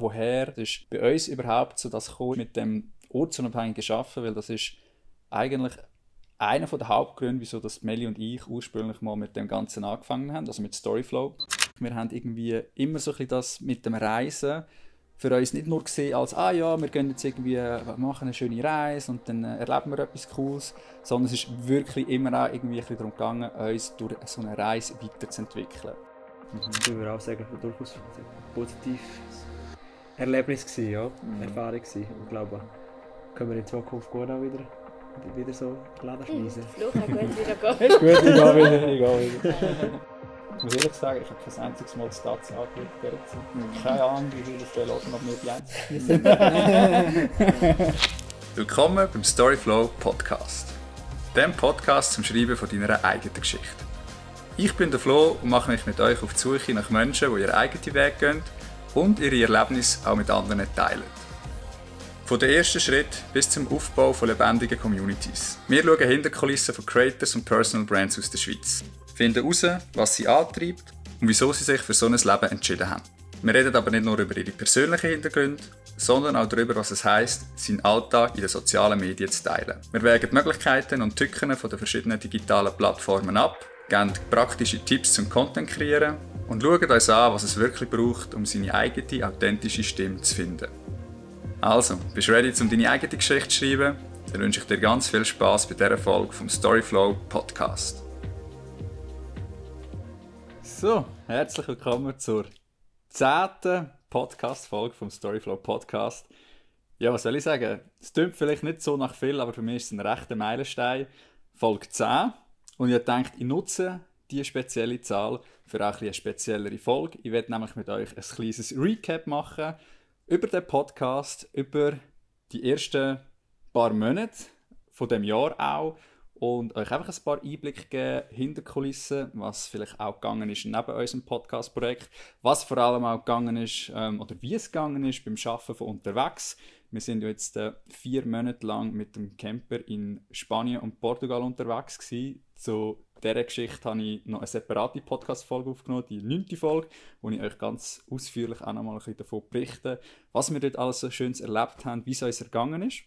woher das ist bei uns überhaupt so das gekommen mit dem ortsunabhängigen Arbeiten, weil das ist eigentlich einer der Hauptgründe, wieso dass Meli und ich ursprünglich mal mit dem Ganzen angefangen haben, also mit Storyflow. Wir haben irgendwie immer so ein bisschen das mit dem Reisen für uns nicht nur gesehen als wir gehen jetzt irgendwie, machen eine schöne Reise und dann erleben wir etwas Cooles, sondern es ist wirklich immer auch irgendwie ein bisschen darum gegangen, uns durch so eine Reise weiterzuentwickeln. Ich würde auch sagen, durchaus ein positives Erlebnis gewesen, ja. Erfahrung gewesen. Ich glaube, können wir in Zukunft gut auch wieder so Laden schmeißen. Fluch hat gut wieder Ist gut, ich gehe wieder. Ich muss ehrlich sagen, ich habe kein einziges Mal die Stats angeschaut während der Zeit. Keine Ahnung, wie viele das hören, ob wir die Einzigen sind. Willkommen beim Storyflow Podcast. Dem Podcast zum Schreiben von deiner eigenen Geschichte. Ich bin der Flo und mache mich mit euch auf die Suche nach Menschen, die ihren eigenen Weg gehen und ihre Erlebnisse auch mit anderen teilen. Von den ersten Schritt bis zum Aufbau von lebendigen Communities. Wir schauen hinter die Kulissen von Creators und Personal Brands aus der Schweiz. Finden heraus, was sie antreibt und wieso sie sich für so ein Leben entschieden haben. Wir reden aber nicht nur über ihre persönlichen Hintergründe, sondern auch darüber, was es heisst, seinen Alltag in den sozialen Medien zu teilen. Wir wägen die Möglichkeiten und Tücken von den verschiedenen digitalen Plattformen ab, geben praktische Tipps zum Content kreieren und schauen uns an, was es wirklich braucht, um seine eigene, authentische Stimme zu finden. Also, bist du ready, um deine eigene Geschichte zu schreiben? Dann wünsche ich dir ganz viel Spass bei dieser Folge vom Storyflow Podcast. So, herzlich willkommen zur 10. Podcast-Folge vom Storyflow Podcast. Ja, was soll ich sagen? Es klingt vielleicht nicht so nach viel, aber für mich ist es ein rechter Meilenstein. Folge 10. Und ich dachte, ich nutze diese spezielle Zahl für auch eine speziellere Folge. Ich werde nämlich mit euch ein kleines Recap machen über den Podcast, über die ersten paar Monate von dem Jahr auch und euch einfach ein paar Einblicke geben hinter die Kulissen, was vielleicht auch gegangen ist neben unserem Podcast-Projekt, was vor allem auch gegangen ist oder wie es gegangen ist beim Arbeiten von unterwegs. Wir sind ja jetzt 4 Monate lang mit dem Camper in Spanien und Portugal unterwegs gewesen. Zu dieser Geschichte habe ich noch eine separate Podcast-Folge aufgenommen, die 9. Folge, wo ich euch ganz ausführlich auch noch mal ein bisschen davon berichte, was wir dort alles so Schönes erlebt haben, wie es uns ergangen ist.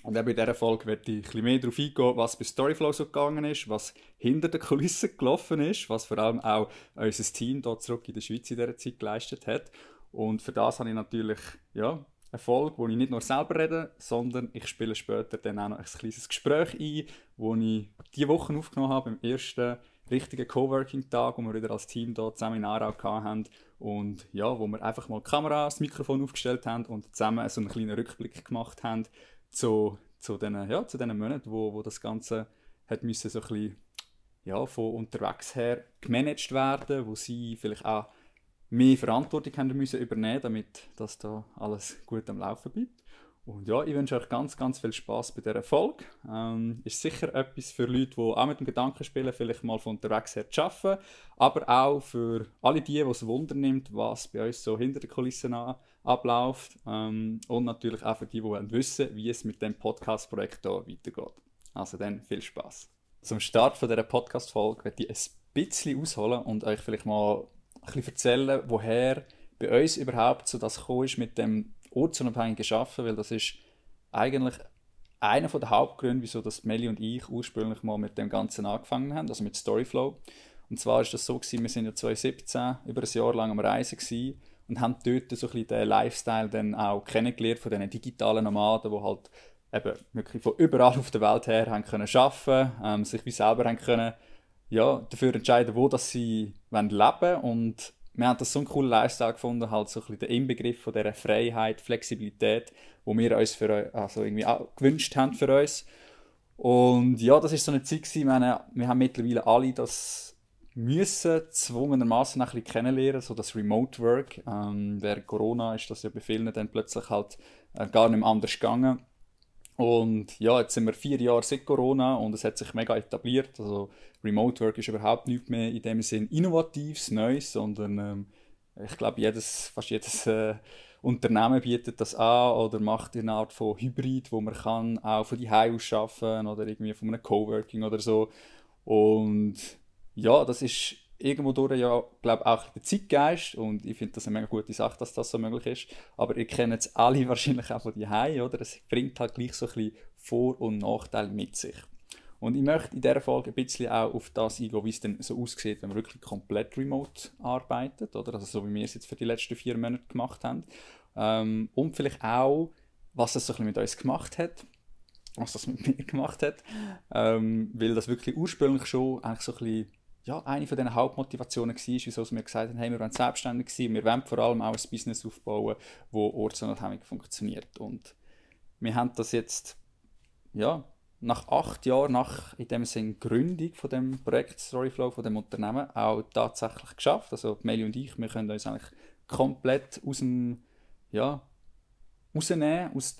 Und eben in dieser Folge werde ich ein bisschen mehr darauf eingehen, was bei Storyflow so gegangen ist, was hinter den Kulissen gelaufen ist, was vor allem auch unser Team hier zurück in der Schweiz in dieser Zeit geleistet hat. Und für das habe ich natürlich eine Folge, wo ich nicht nur selber rede, sondern ich spiele später dann auch noch ein kleines Gespräch ein, das ich diese Woche aufgenommen habe, beim ersten richtigen Coworking-Tag, wo wir wieder als Team hier zusammen in Aarau hatten. Und ja, wo wir einfach mal die Kamera, das Mikrofon aufgestellt haben und zusammen so einen kleinen Rückblick gemacht haben zu diesen Monaten, wo das Ganze hat müssen so ein bisschen, von unterwegs her gemanagt werden, wo sie vielleicht auch mehr Verantwortung haben müssen übernehmen, damit das da alles gut am Laufen bleibt. Und ja, ich wünsche euch ganz, ganz viel Spass bei dieser Folge. Ist sicher etwas für Leute, die auch mit dem Gedanken spielen, vielleicht mal von unterwegs her zu arbeiten, aber auch für alle die es Wunder nimmt, was bei uns so hinter den Kulissen abläuft. Und natürlich auch für die wissen, wie es mit dem Podcast-Projekt hier weitergeht. Also dann viel Spass. Zum Start von dieser Podcast-Folge werde ich ein bisschen ausholen und euch vielleicht mal ein bisschen erzählen, woher bei uns überhaupt so das gekommen ist mit dem ortsunabhängigen Arbeiten, weil das ist eigentlich einer der Hauptgründe, wieso dass Meli und ich ursprünglich mal mit dem Ganzen angefangen haben, also mit Storyflow. Und zwar ist das so gewesen, wir sind ja 2017 über ein Jahr lang am Reisen gewesen und haben dort so ein bisschen den Lifestyle dann auch kennengelernt von diesen digitalen Nomaden, die halt eben wirklich von überall auf der Welt her haben können arbeiten, sich wie selber haben können, dafür entscheiden, wo das sie leben wollen. Und wir haben das so einen coolen Lifestyle gefunden, halt so ein bisschen der Inbegriff von dieser Freiheit, Flexibilität, die wir uns irgendwie auch gewünscht haben für uns. Und ja, das war so eine Zeit gewesen, wir haben mittlerweile alle das müssen zwungenermaßen ein bisschen kennenlernen, so das Remote Work. Während Corona ist das ja bei vielen dann plötzlich halt gar nicht mehr anders gegangen. Und ja, jetzt sind wir 4 Jahre seit Corona und es hat sich mega etabliert. Also Remote Work ist überhaupt nicht mehr in dem Sinn Innovatives, Neues, sondern ich glaube, fast jedes Unternehmen bietet das an oder macht eine Art von Hybrid, wo man kann auch von die Hause aus arbeiten oder irgendwie von einem Coworking oder so. Und ja, das ist irgendwo durch ja, glaube auch der Zeitgeist und ich finde das eine mega gute Sache, dass das so möglich ist. Aber ihr kennt es alle wahrscheinlich auch von daheim, oder? Es bringt halt gleich so ein bisschen Vor- und Nachteile mit sich. Und ich möchte in dieser Folge ein bisschen auch auf das eingehen, wie es denn so aussieht, wenn man wirklich komplett remote arbeitet, oder? Also so wie wir es jetzt für die letzten 4 Monate gemacht haben. Und vielleicht auch, was das so ein bisschen mit uns gemacht hat, was das mit mir gemacht hat, weil das wirklich ursprünglich schon eigentlich so ein bisschen, ja, eine von diesen Hauptmotivationen war, wieso wir gesagt haben, hey, wir wollen selbstständig sein, wir wollen vor allem auch ein Business aufbauen, das ortsunabhängig funktioniert. Und wir haben das jetzt, ja, nach 8 Jahren, nach in dem Sinne Gründung von dem Projekt Storyflow, von dem Unternehmen, auch tatsächlich geschafft. Also Meli und ich, wir können uns eigentlich komplett aus dem, ja, rausnehmen, aus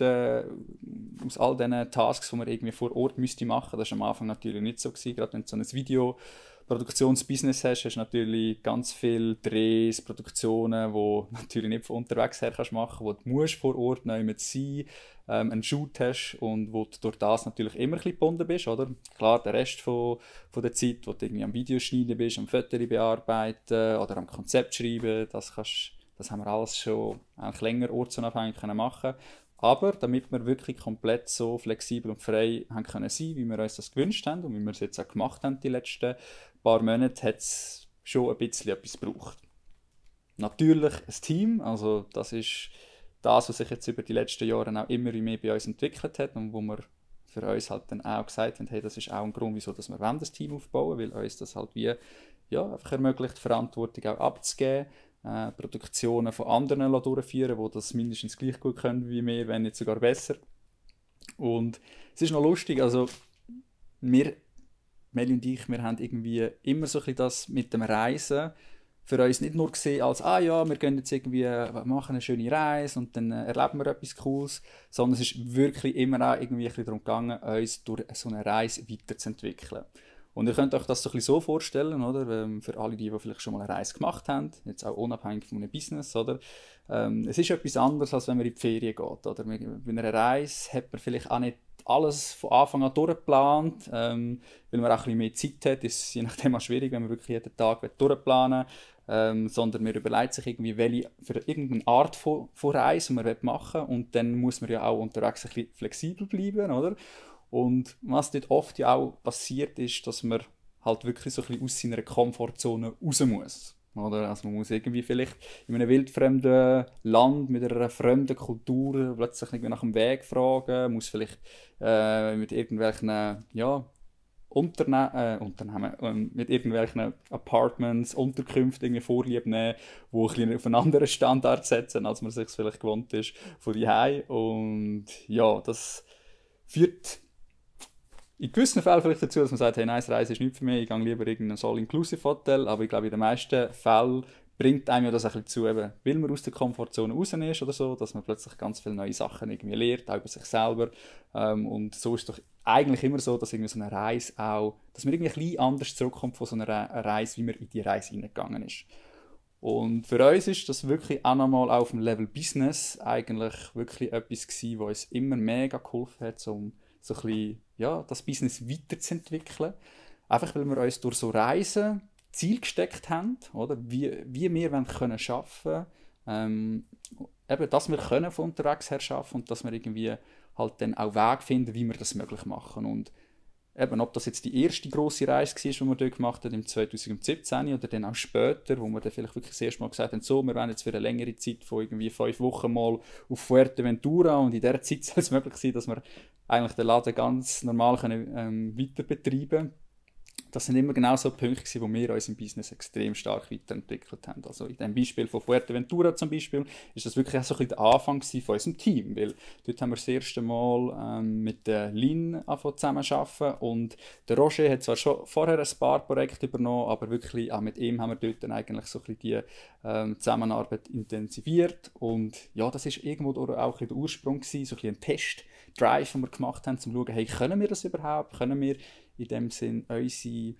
all diesen Tasks, die man irgendwie vor Ort müsste machen. Das war am Anfang natürlich nicht so gewesen. Gerade wenn du so ein Videoproduktionsbusiness hast, hast du natürlich ganz viele Drehs, Produktionen, die natürlich nicht von unterwegs her kannst machen, wo du musst vor Ort neu mit sein, einen Shoot hast und wo du durch das natürlich immer ein bisschen gebunden bist, oder? Klar, der Rest von der Zeit, wo du irgendwie am Video schneiden bist, am Fotos bearbeiten oder am Konzept schreiben, das haben wir alles schon eigentlich länger ortsunabhängig machen. Aber damit wir wirklich komplett so flexibel und frei haben können sein, wie wir uns das gewünscht haben und wie wir es jetzt auch gemacht haben die letzten paar Monate, hat es schon ein bisschen etwas gebraucht. Natürlich ein Team, also das ist das, was sich jetzt über die letzten Jahre auch immer mehr bei uns entwickelt hat und wo wir für uns halt dann auch gesagt haben, hey, das ist auch ein Grund, wieso dass wir das Team aufbauen wollen, weil uns das halt wie ja, einfach ermöglicht, Verantwortung auch abzugeben, Produktionen von anderen durchführen, die das mindestens gleich gut können wie wir, wenn nicht sogar besser. Und es ist noch lustig, also wir, Meli und ich, wir haben irgendwie immer so ein bisschen das mit dem Reisen für uns nicht nur gesehen als, ah ja, wir gehen jetzt irgendwie, machen eine schöne Reise und dann erleben wir etwas Cooles, sondern es ist wirklich immer auch irgendwie ein bisschen darum gegangen, uns durch so eine Reise weiterzuentwickeln. Und ihr könnt euch das so ein bisschen so vorstellen, oder? Für alle, die vielleicht schon mal eine Reise gemacht haben, jetzt auch unabhängig von einem Business, oder? Es ist etwas anderes, als wenn man in die Ferien geht, oder? Bei einer Reise hat man vielleicht auch nicht alles von Anfang an durchgeplant, weil man auch ein bisschen mehr Zeit hat, ist es je nachdem auch schwierig, wenn man wirklich jeden Tag durchplanen will, sondern man überlegt sich irgendwie, welche für irgendeine Art von Reise man machen will und dann muss man ja auch unterwegs ein bisschen flexibel bleiben, oder? Und was dort oft ja auch passiert ist, dass man halt wirklich so ein bisschen aus seiner Komfortzone raus muss. Oder? Also man muss irgendwie vielleicht in einem wildfremden Land mit einer fremden Kultur plötzlich irgendwie nach dem Weg fragen, muss vielleicht mit irgendwelchen ja, Unternehmen, mit irgendwelchen Apartments, Unterkünften irgendwie Vorlieb nehmen, die ein bisschen auf einen anderen Standard setzen, als man sich vielleicht gewohnt ist von daheim. Und ja, das führt in gewissen Fällen vielleicht dazu, dass man sagt, hey, nein, Reise ist nicht für mich, ich gehe lieber in ein All-Inclusive-Hotel, aber ich glaube, in den meisten Fällen bringt einem ja das ein bisschen zu, eben, weil man aus der Komfortzone raus ist oder so, dass man plötzlich ganz viele neue Sachen irgendwie lernt, auch über sich selber. Und so ist es doch eigentlich immer so, dass irgendwie so eine Reise auch, dass man irgendwie ein bisschen anders zurückkommt von so einer Reise, wie man in die Reise hineingegangen ist. Und für uns ist das wirklich auch nochmal auf dem Level Business eigentlich wirklich etwas gewesen, was uns immer mega geholfen hat, um so ein bisschen, ja, das Business weiterzuentwickeln. Einfach weil wir uns durch so Reisen Ziel gesteckt haben, oder? Wie wir arbeiten können. Eben, dass wir können von unterwegs her arbeiten und dass wir irgendwie halt dann auch Wege finden, wie wir das möglich machen. Und eben, ob das jetzt die erste grosse Reise war, die wir dort gemacht haben, im 2017 oder dann auch später, wo wir dann vielleicht wirklich das erste Mal gesagt haben, so, wir wollen jetzt für eine längere Zeit von irgendwie 5 Wochen mal auf Fuerteventura und in dieser Zeit soll es möglich sein, dass wir eigentlich den Laden ganz normal können, weiter betreiben können. Das sind immer genau so Punkte gewesen, wo wir uns im Business extrem stark weiterentwickelt haben. Also in dem Beispiel von Fuerteventura zum Beispiel, ist das wirklich auch so ein bisschen der Anfang von unserem Team, weil dort haben wir das erste Mal mit der Lin zusammengearbeitet und der Roger hat zwar schon vorher ein paar Projekte übernommen, aber wirklich auch mit ihm haben wir dort dann eigentlich so ein bisschen die Zusammenarbeit intensiviert und ja, das ist irgendwo auch der Ursprung gewesen, so ein bisschen ein Test-Drive, den wir gemacht haben, um zu schauen, hey, können wir das überhaupt, können wir in dem Sinn unsere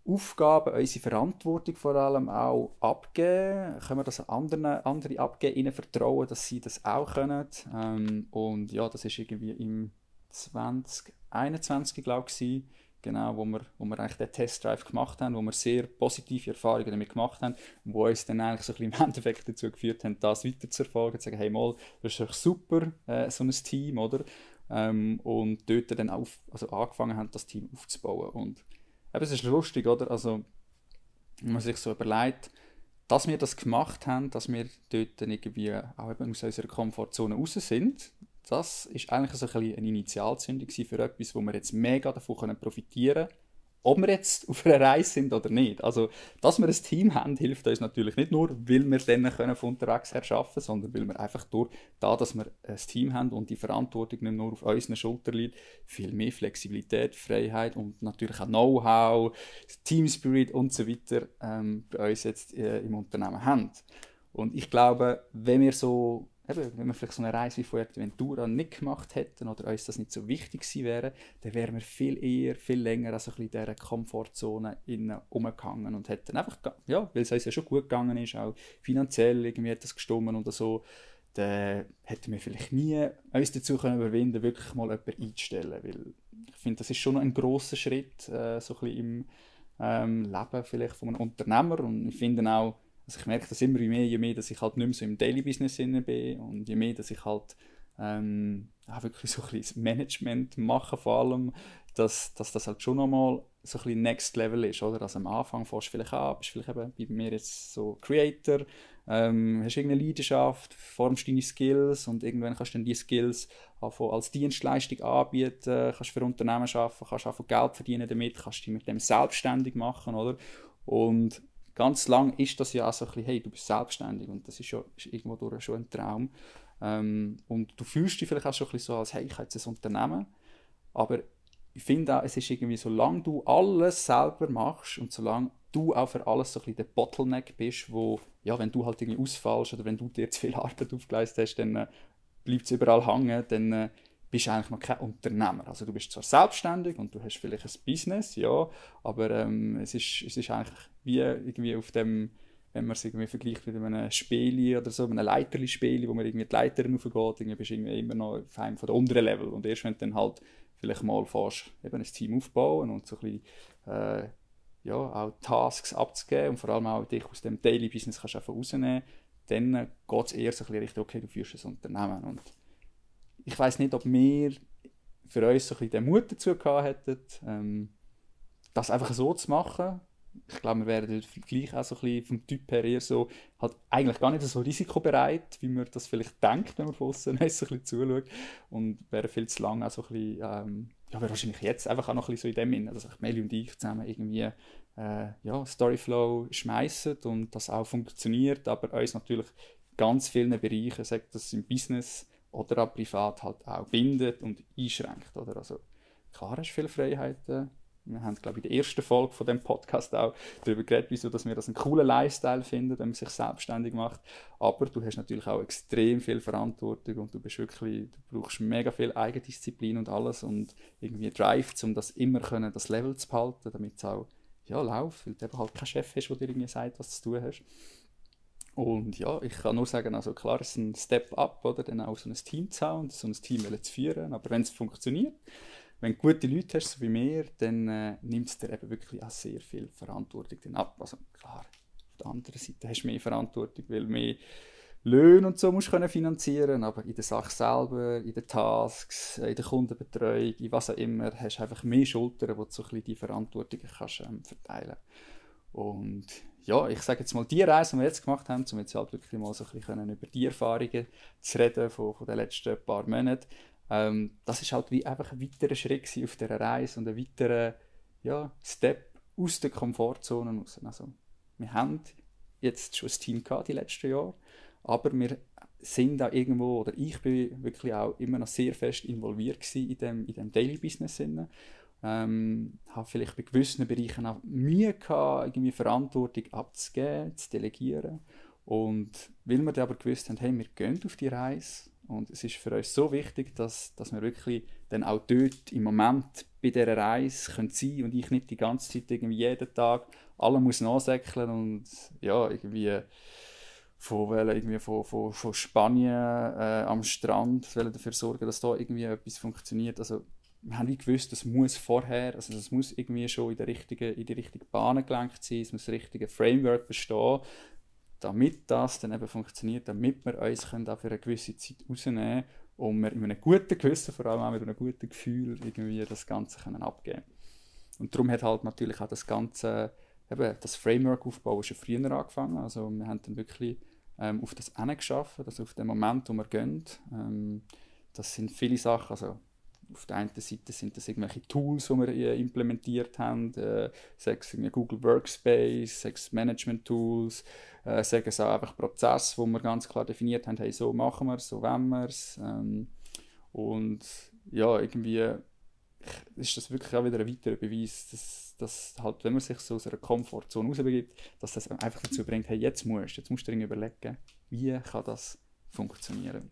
Aufgaben, unsere Verantwortung vor allem auch abgeben. Können wir das an andere abgeben, ihnen vertrauen, dass sie das auch können. Und ja, das ist irgendwie im 2021, glaube ich, genau, wo wir eigentlich den Testdrive gemacht haben, wo wir sehr positive Erfahrungen damit gemacht haben und wo uns dann eigentlich so ein bisschen im Endeffekt dazu geführt haben, das weiter zu verfolgen, zu sagen, hey mal, das ist doch super, so ein Team, oder? Und dort dann also angefangen haben, das Team aufzubauen. Und eben, es ist lustig, oder? Also, wenn man sich so überlegt, dass wir das gemacht haben, dass wir dort dann irgendwie auch eben aus unserer Komfortzone raus sind, das ist eigentlich so ein bisschen eine Initialzündung für etwas, wo wir jetzt mega davon profitieren können, ob wir jetzt auf einer Reise sind oder nicht. Also, dass wir ein Team haben, hilft uns natürlich nicht nur, weil wir dann von unterwegs her arbeiten können, sondern weil wir einfach durch dass wir ein Team haben und die Verantwortung nicht nur auf unseren Schultern liegt, viel mehr Flexibilität, Freiheit und natürlich auch Know-how, Teamspirit und so weiter bei uns jetzt im Unternehmen haben. Und ich glaube, wenn wir vielleicht so eine Reise wie Fuerteventura nicht gemacht hätten oder uns das nicht so wichtig gewesen wäre, dann wären wir viel eher, viel länger also in dieser Komfortzone umgegangen und hätten einfach, ja, weil es uns ja schon gut gegangen ist, auch finanziell irgendwie hat das gestimmt oder so, dann hätten wir vielleicht nie uns dazu können überwinden, wirklich mal jemanden einzustellen, weil ich finde, das ist schon ein grosser Schritt so ein bisschen im Leben vielleicht von einem Unternehmer und ich finde auch, also ich merke das immer je mehr, dass ich halt nicht mehr so im Daily-Business bin und je mehr, dass ich halt auch wirklich so ein bisschen das Management mache vor allem, dass das halt schon nochmal so ein bisschen Next Level ist, oder? Also am Anfang fährst du vielleicht an, bist vielleicht eben bei mir jetzt so Creator, hast irgendeine Leidenschaft, formst deine Skills und irgendwann kannst du dann die Skills als Dienstleistung anbieten, kannst für Unternehmen arbeiten, kannst auch Geld verdienen damit, kannst dich mit dem selbstständig machen, oder? Und ganz lang ist das ja auch so ein bisschen, hey, du bist selbstständig und das ist irgendwo durch schon ein Traum. Und du fühlst dich vielleicht auch schon ein bisschen so, als hey, ich habe jetzt ein Unternehmen. Aber ich finde auch, es ist irgendwie, solange du alles selber machst und solange du auch für alles so ein bisschen der Bottleneck bist, wo, ja, wenn du halt irgendwie ausfallst oder wenn du dir zu viel Arbeit aufgeleistet hast, dann bleibt es überall hängen, dann bist du eigentlich noch kein Unternehmer. Also du bist zwar selbstständig und du hast vielleicht ein Business, ja, aber es ist eigentlich wie irgendwie auf dem, wenn man es irgendwie vergleicht mit einem Spieli oder so, einem Leiterli-Spieli, wo man irgendwie die Leitern raufgeht, irgendwie bist du irgendwie immer noch auf einem von den unteren Level. Und erst wenn du dann halt vielleicht mal fährst, eben ein Team aufbauen und so ein bisschen, ja, auch Tasks abzugeben und vor allem auch dich aus dem Daily-Business kannst du einfach rausnehmen, dann geht es eher so ein bisschen Richtung, okay, du führst ein Unternehmen. Und ich weiss nicht, ob wir für uns so ein bisschen den Mut dazu gehabt hätten, das einfach so zu machen. Ich glaube, wir wären gleich auch so ein bisschen vom Typ her eher so, halt eigentlich gar nicht so risikobereit, wie man das vielleicht denkt, wenn man von außen so ein bisschen zuschaut. Und wären viel zu lange auch so ein bisschen, ja, wäre wahrscheinlich jetzt einfach auch noch ein bisschen so in dem Sinn, dass Meli und ich zusammen irgendwie ja, Storyflow schmeißen und das auch funktioniert, aber uns natürlich in ganz vielen Bereichen, sagt das im Business oder auch privat, halt auch bindet und einschränkt. Oder? Also, klar hast du viele Freiheiten. Wir haben, glaube ich, in der ersten Folge von dem Podcast auch darüber geredet, wieso dass wir das einen coolen Lifestyle finden, wenn man sich selbstständig macht. Aber du hast natürlich auch extrem viel Verantwortung und du brauchst mega viel Eigendisziplin und alles und irgendwie Drive, um das immer können, das Level zu behalten, damit es auch ja, läuft, weil du eben halt keinen Chef hast, der dir irgendwie sagt, was du zu tun hast. Und ja, ich kann nur sagen, also klar, es ist ein Step-up, oder, dann auch so ein Team zu haben und so ein Team zu führen, aber wenn es funktioniert, wenn du gute Leute hast, so wie wir, dann nimmt es dir eben wirklich auch sehr viel Verantwortung dann ab. Also klar, auf der anderen Seite hast du mehr Verantwortung, weil du mehr Löhne und so musst können finanzieren, aber in der Sache selber, in den Tasks, in der Kundenbetreuung, in was auch immer, hast du einfach mehr Schultern, wo du so ein bisschen die Verantwortung kannst, verteilen. Und ja, ich sage jetzt mal, die Reise, die wir jetzt gemacht haben, um jetzt halt wirklich mal so ein bisschen über die Erfahrungen zu reden von den letzten paar Monaten, das ist halt wie einfach ein weiterer Schritt auf dieser Reise und ein weiterer ja, Step aus der Komfortzone raus. Also, wir haben jetzt schon ein Team gehabt die letzten Jahre, aber wir sind da irgendwo, oder ich bin wirklich auch immer noch sehr fest involviert in dem Daily-Business. Habe vielleicht bei gewissen Bereichen auch Mühe gehabt, irgendwie Verantwortung abzugeben, zu delegieren. Und weil wir dann aber gewusst haben, hey, wir gehen auf die Reise und es ist für uns so wichtig, dass wir wirklich dann auch dort im Moment bei dieser Reise sein können und ich nicht die ganze Zeit irgendwie jeden Tag alle muss nachsäckeln und ja, irgendwie von Spanien am Strand dafür sorgen, dass da irgendwie etwas funktioniert. Also wir haben wie gewusst, das muss vorher, also das muss irgendwie schon in die richtige Bahn gelenkt sein, es muss das richtige Framework bestehen, damit das dann eben funktioniert, damit wir uns können auch für eine gewisse Zeit rausnehmen und wir in einem guten Gewissen, vor allem auch mit einem guten Gefühl, irgendwie das Ganze können abgeben. Und darum hat halt natürlich auch das Ganze, eben das Framework aufbauen schon früher angefangen. Also wir haben dann wirklich auf das geschafft, also auf den Moment, wo wir gehen. Das sind viele Sachen, also auf der einen Seite sind das irgendwelche Tools, die wir implementiert haben, sei es Google Workspace, sei es Management-Tools, sei es auch einfach Prozesse, wo wir ganz klar definiert haben, hey, so machen wir es, so wollen wir es. Und ja, irgendwie ist das wirklich auch wieder ein weiterer Beweis, dass halt, wenn man sich so aus einer Komfortzone rausbegibt, dass das einfach dazu bringt, hey, jetzt musst du dir überlegen, wie kann das funktionieren.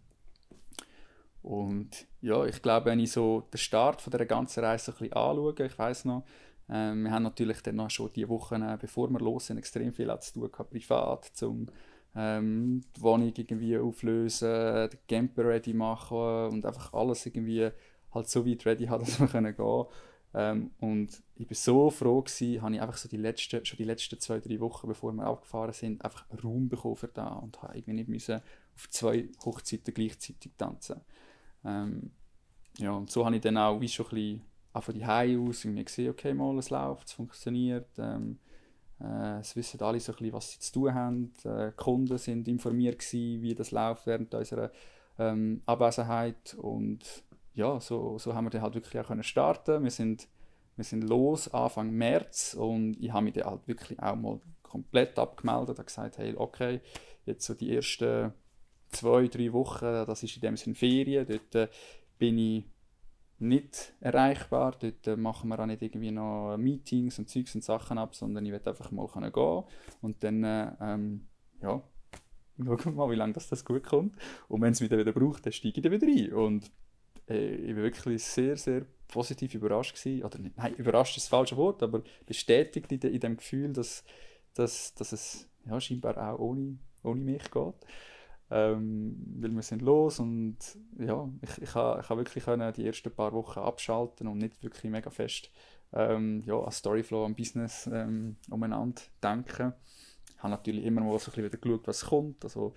Und ja, ich glaube, wenn ich so den Start von dieser ganzen Reise ein bisschen anschaue, ich weiss noch, wir haben natürlich dann noch schon die Wochen, bevor wir los sind, extrem viel zu tun gehabt, privat, um die Wohnung irgendwie auflösen, den Camper ready machen und einfach alles irgendwie halt so weit ready haben, dass wir gehen können. Und ich war so froh gewesen, habe ich einfach so schon die letzten 2-3 Wochen, bevor wir abgefahren sind, einfach Raum bekommen für das und habe irgendwie nicht müssen auf 2 Hochzeiten gleichzeitig tanzen. Ja, und so habe ich dann auch wie schon ein bisschen auch von die Hause aus irgendwie gesehen, okay, mal, es läuft, es funktioniert. Es wissen alle so ein bisschen, was sie zu tun haben. Die Kunden sind informiert gewesen, wie das läuft während unserer Abwesenheit. Und ja, so haben wir dann halt wirklich auch können starten. Wir sind los Anfang März und ich habe mich dann halt wirklich auch mal komplett abgemeldet und gesagt, hey, okay, jetzt so die ersten 2-3 Wochen, das ist in dem Sinne Ferien, dort bin ich nicht erreichbar, dort machen wir auch nicht irgendwie noch Meetings und Zeugs und Sachen ab, sondern ich will einfach mal gehen und dann, ja, schauen wir mal, wie lange das gut kommt und wenn es mich dann wieder braucht, dann steige ich dann wieder ein und ich war wirklich sehr, sehr positiv überrascht gewesen, oder nicht, nein, überrascht ist das falsche Wort, aber bestätigt in dem Gefühl, dass es ja, scheinbar auch ohne mich geht. Weil wir sind los und ja, ich kann wirklich können die ersten paar Wochen abschalten und nicht wirklich mega fest ja, an Storyflow, an Business umeinander denken. Ich habe natürlich immer mal so ein bisschen wieder geschaut, was kommt. Also,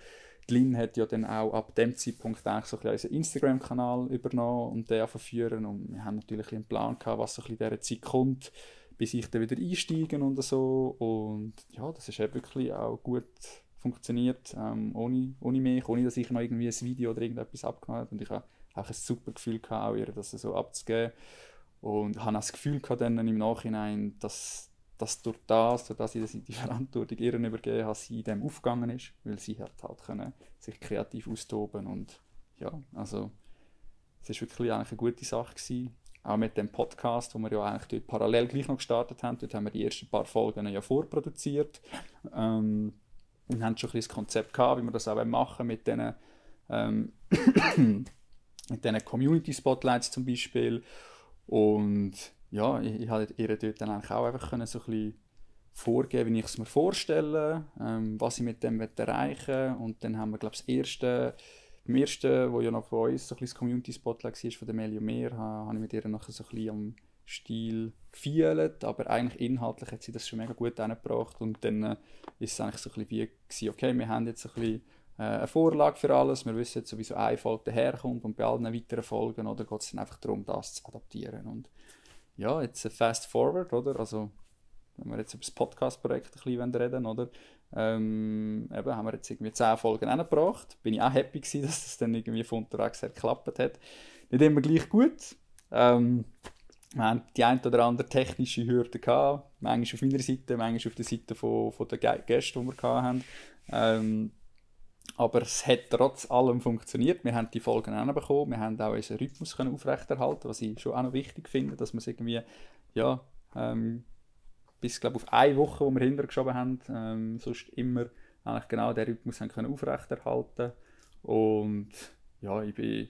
die Lynn hat ja dann auch ab dem Zeitpunkt eigentlich so ein bisschen unseren Instagram-Kanal übernommen und den verführen und wir haben natürlich einen Plan gehabt, was so ein bisschen in dieser Zeit kommt, bis ich dann wieder einsteige und so und ja, das ist eben wirklich auch gut funktioniert, ohne mich, ohne dass ich noch irgendwie ein Video oder irgendetwas abgemacht habe. Und ich habe auch ein super Gefühl gehabt, auch ihr das so abzugeben. Und habe auch das Gefühl gehabt dann im Nachhinein, dass durch das, ich die Verantwortung ihr übergeben habe, sie in dem aufgegangen ist, weil sie halt können sich kreativ austoben und ja, also es war wirklich eigentlich eine gute Sache gewesen. Auch mit dem Podcast, wo wir ja eigentlich dort parallel gleich noch gestartet haben, dort haben wir die ersten paar Folgen ja vorproduziert. Und haben schon ein bisschen das Konzept gehabt, wie wir das auch machen mit diesen mit diesen Community Spotlights zum Beispiel. Und ja, ich habe ihr dort dann eigentlich auch einfach können so ein bisschen vorgeben, wie ich es mir vorstelle, was ich mit dem erreichen will. Und dann haben wir, glaube ich, beim ersten, wo ja noch von uns so ein bisschen das Community Spotlight war, von der Melio Mehr, habe ich mit ihr nachher so ein bisschen am Stil gefühlt, aber eigentlich inhaltlich hat sie das schon mega gut hingebracht und dann ist es eigentlich so ein bisschen wie, okay, wir haben jetzt ein bisschen eine Vorlage für alles, wir wissen jetzt sowieso eine Folge daherkommt und bei allen weiteren Folgen oder geht es dann einfach darum, das zu adaptieren und ja, jetzt fast forward, oder, also wenn wir jetzt über das Podcast-Projekt ein bisschen reden, oder, eben, haben wir jetzt irgendwie 10 Folgen hingebracht, bin ich auch happy gewesen, dass das dann irgendwie von unterwegs her geklappt hat, nicht immer gleich gut, wir haben die ein oder andere technische Hürde gehabt, manchmal auf meiner Seite, manchmal auf der Seite von den Gästen, die wir hatten. Aber es hat trotz allem funktioniert. Wir haben die Folgen bekommen, wir haben auch unseren Rhythmus aufrechterhalten, was ich schon auch noch wichtig finde, dass wir es irgendwie, ja, bis glaube auf eine Woche, wo wir hintergeschoben haben, sonst immer eigentlich genau den Rhythmus haben können aufrechterhalten. Und ja, ich bin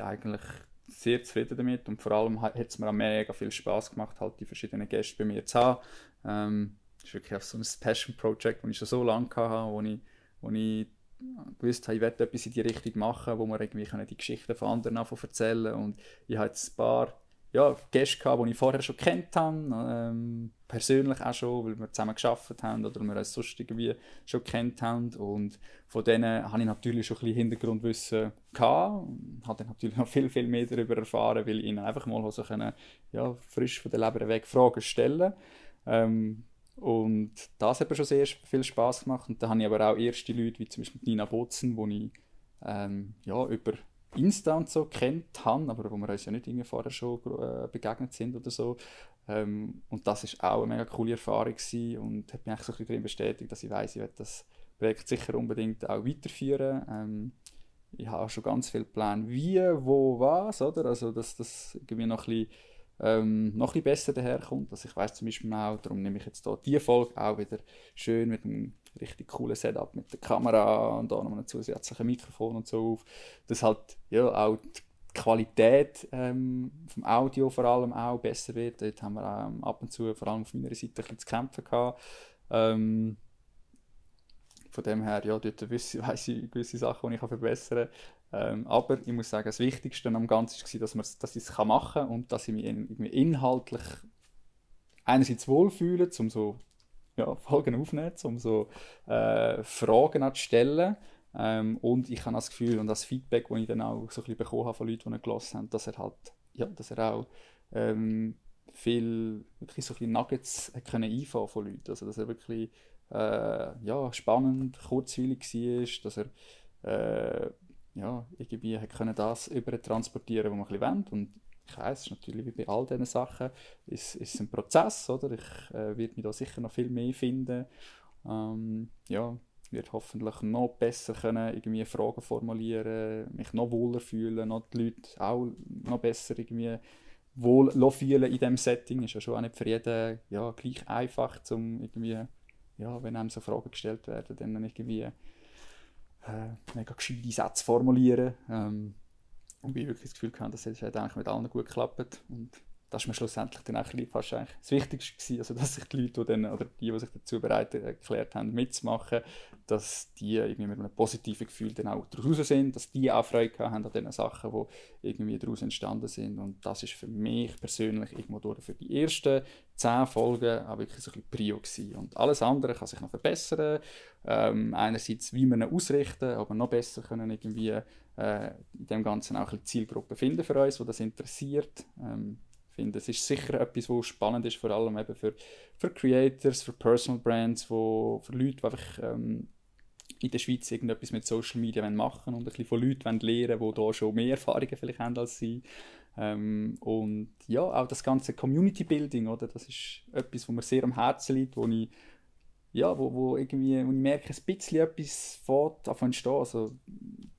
eigentlich sehr zufrieden damit und vor allem hat es mir auch mega viel Spass gemacht, halt die verschiedenen Gäste bei mir zu haben. Das ist wirklich so ein Passion-Project, das ich schon so lange hatte, wo ich gewusst habe, ich werde etwas in die Richtung machen, wo wir irgendwie die Geschichten von anderen erzählen können. Und ich habe jetzt ein paar ja, Gäste gehabt, die ich vorher schon kennt habe, persönlich auch schon, weil wir zusammen gearbeitet haben oder wir uns sonst irgendwie schon kennt haben. Und von denen habe ich natürlich schon ein bisschen Hintergrundwissen gehabt und habe dann natürlich noch viel, viel mehr darüber erfahren, weil ich ihnen einfach mal so können, ja, frisch von der Leber weg Fragen stellen. Und das hat mir schon sehr viel Spass gemacht. Und da habe ich aber auch erste Leute, wie zum Beispiel Nina Botzen, die ich ja, über Insta und so kennt habe, aber wo wir uns ja nicht irgendwie vorher schon begegnet sind oder so. Und das ist auch eine mega coole Erfahrung gewesen und hat mich eigentlich so ein bisschen darin bestätigt, dass ich weiss, ich werde das Projekt sicher unbedingt auch weiterführen. Ich habe auch schon ganz viele Pläne, wie, wo, was, oder? Also, dass das irgendwie noch ein bisschen besser daherkommt. Also ich weiss zum Beispiel auch, darum nehme ich jetzt hier diese Folge auch wieder schön mit einem richtig coolen Setup mit der Kamera und da noch einem zusätzlichen Mikrofon und so auf, dass halt ja, auch die Qualität vom Audio vor allem auch besser wird. Dort haben wir ab und zu, vor allem auf meiner Seite, ein bisschen zu kämpfen gehabt. Von dem her, ja, dort weiss ich gewisse Sachen, die ich verbessern kann. Aber ich muss sagen, das Wichtigste am Ganzen war, dass ich es machen kann und dass ich mich irgendwie inhaltlich einerseits wohlfühle, um so ja, Folgen aufzunehmen, um so Fragen zu stellen. Und ich habe das Gefühl und das Feedback, das ich dann auch so ein bisschen bekommen habe von Leuten, die ihn gehört haben, dass er halt, ja, dass er auch viel wirklich so ein bisschen Nuggets können einfangen von Leuten. Also dass er wirklich ja, spannend, kurzweilig war, dass er ja, irgendwie hat können das übertransportieren, was man ein bisschen will. Und ich weiss, natürlich wie bei all diesen Sachen ist es ein Prozess, oder? Ich werde mich da sicher noch viel mehr finden. Ja, werde hoffentlich noch besser können irgendwie Fragen formulieren, mich noch wohler fühlen, noch die Leute auch noch besser irgendwie wohl fühlen in diesem Setting. Ist ja schon auch nicht für jeden ja, gleich einfach, um irgendwie, ja, wenn einem so Fragen gestellt werden, dann irgendwie mega gescheite Sätze formulieren. Und ich wirklich das Gefühl hatte, das hat eigentlich mit allen gut geklappt. Und das war mir schlussendlich dann eigentlich fast eigentlich das Wichtigste gewesen, also dass sich die Leute, die dann, oder die sich dazu bereit erklärt haben, mitzumachen, dass die irgendwie mit einem positiven Gefühl dann auch draußen sind, dass die auch Freude haben an den Sachen, die irgendwie daraus entstanden sind. Und das ist für mich persönlich irgendwo für die ersten 10 Folgen auch wirklich so ein bisschen Prio gewesen. Und alles andere kann sich noch verbessern. Einerseits, wie wir ihn ausrichten, aber noch besser können irgendwie in dem Ganzen auch eine Zielgruppe finden für uns, die das interessiert. Ich finde, es ist sicher etwas, was spannend ist, vor allem eben für Creators, für Personal Brands, für Leute, die einfach in der Schweiz irgendetwas mit Social Media machen wollen und ein bisschen von Leuten lernen wollen, die da schon mehr Erfahrungen vielleicht haben als sie. Und ja, auch das ganze Community Building, oder? Das ist etwas, was mir sehr am Herzen liegt, wo ich ja, wo irgendwie, wo ich merke, ein bisschen etwas davon entstehen. Also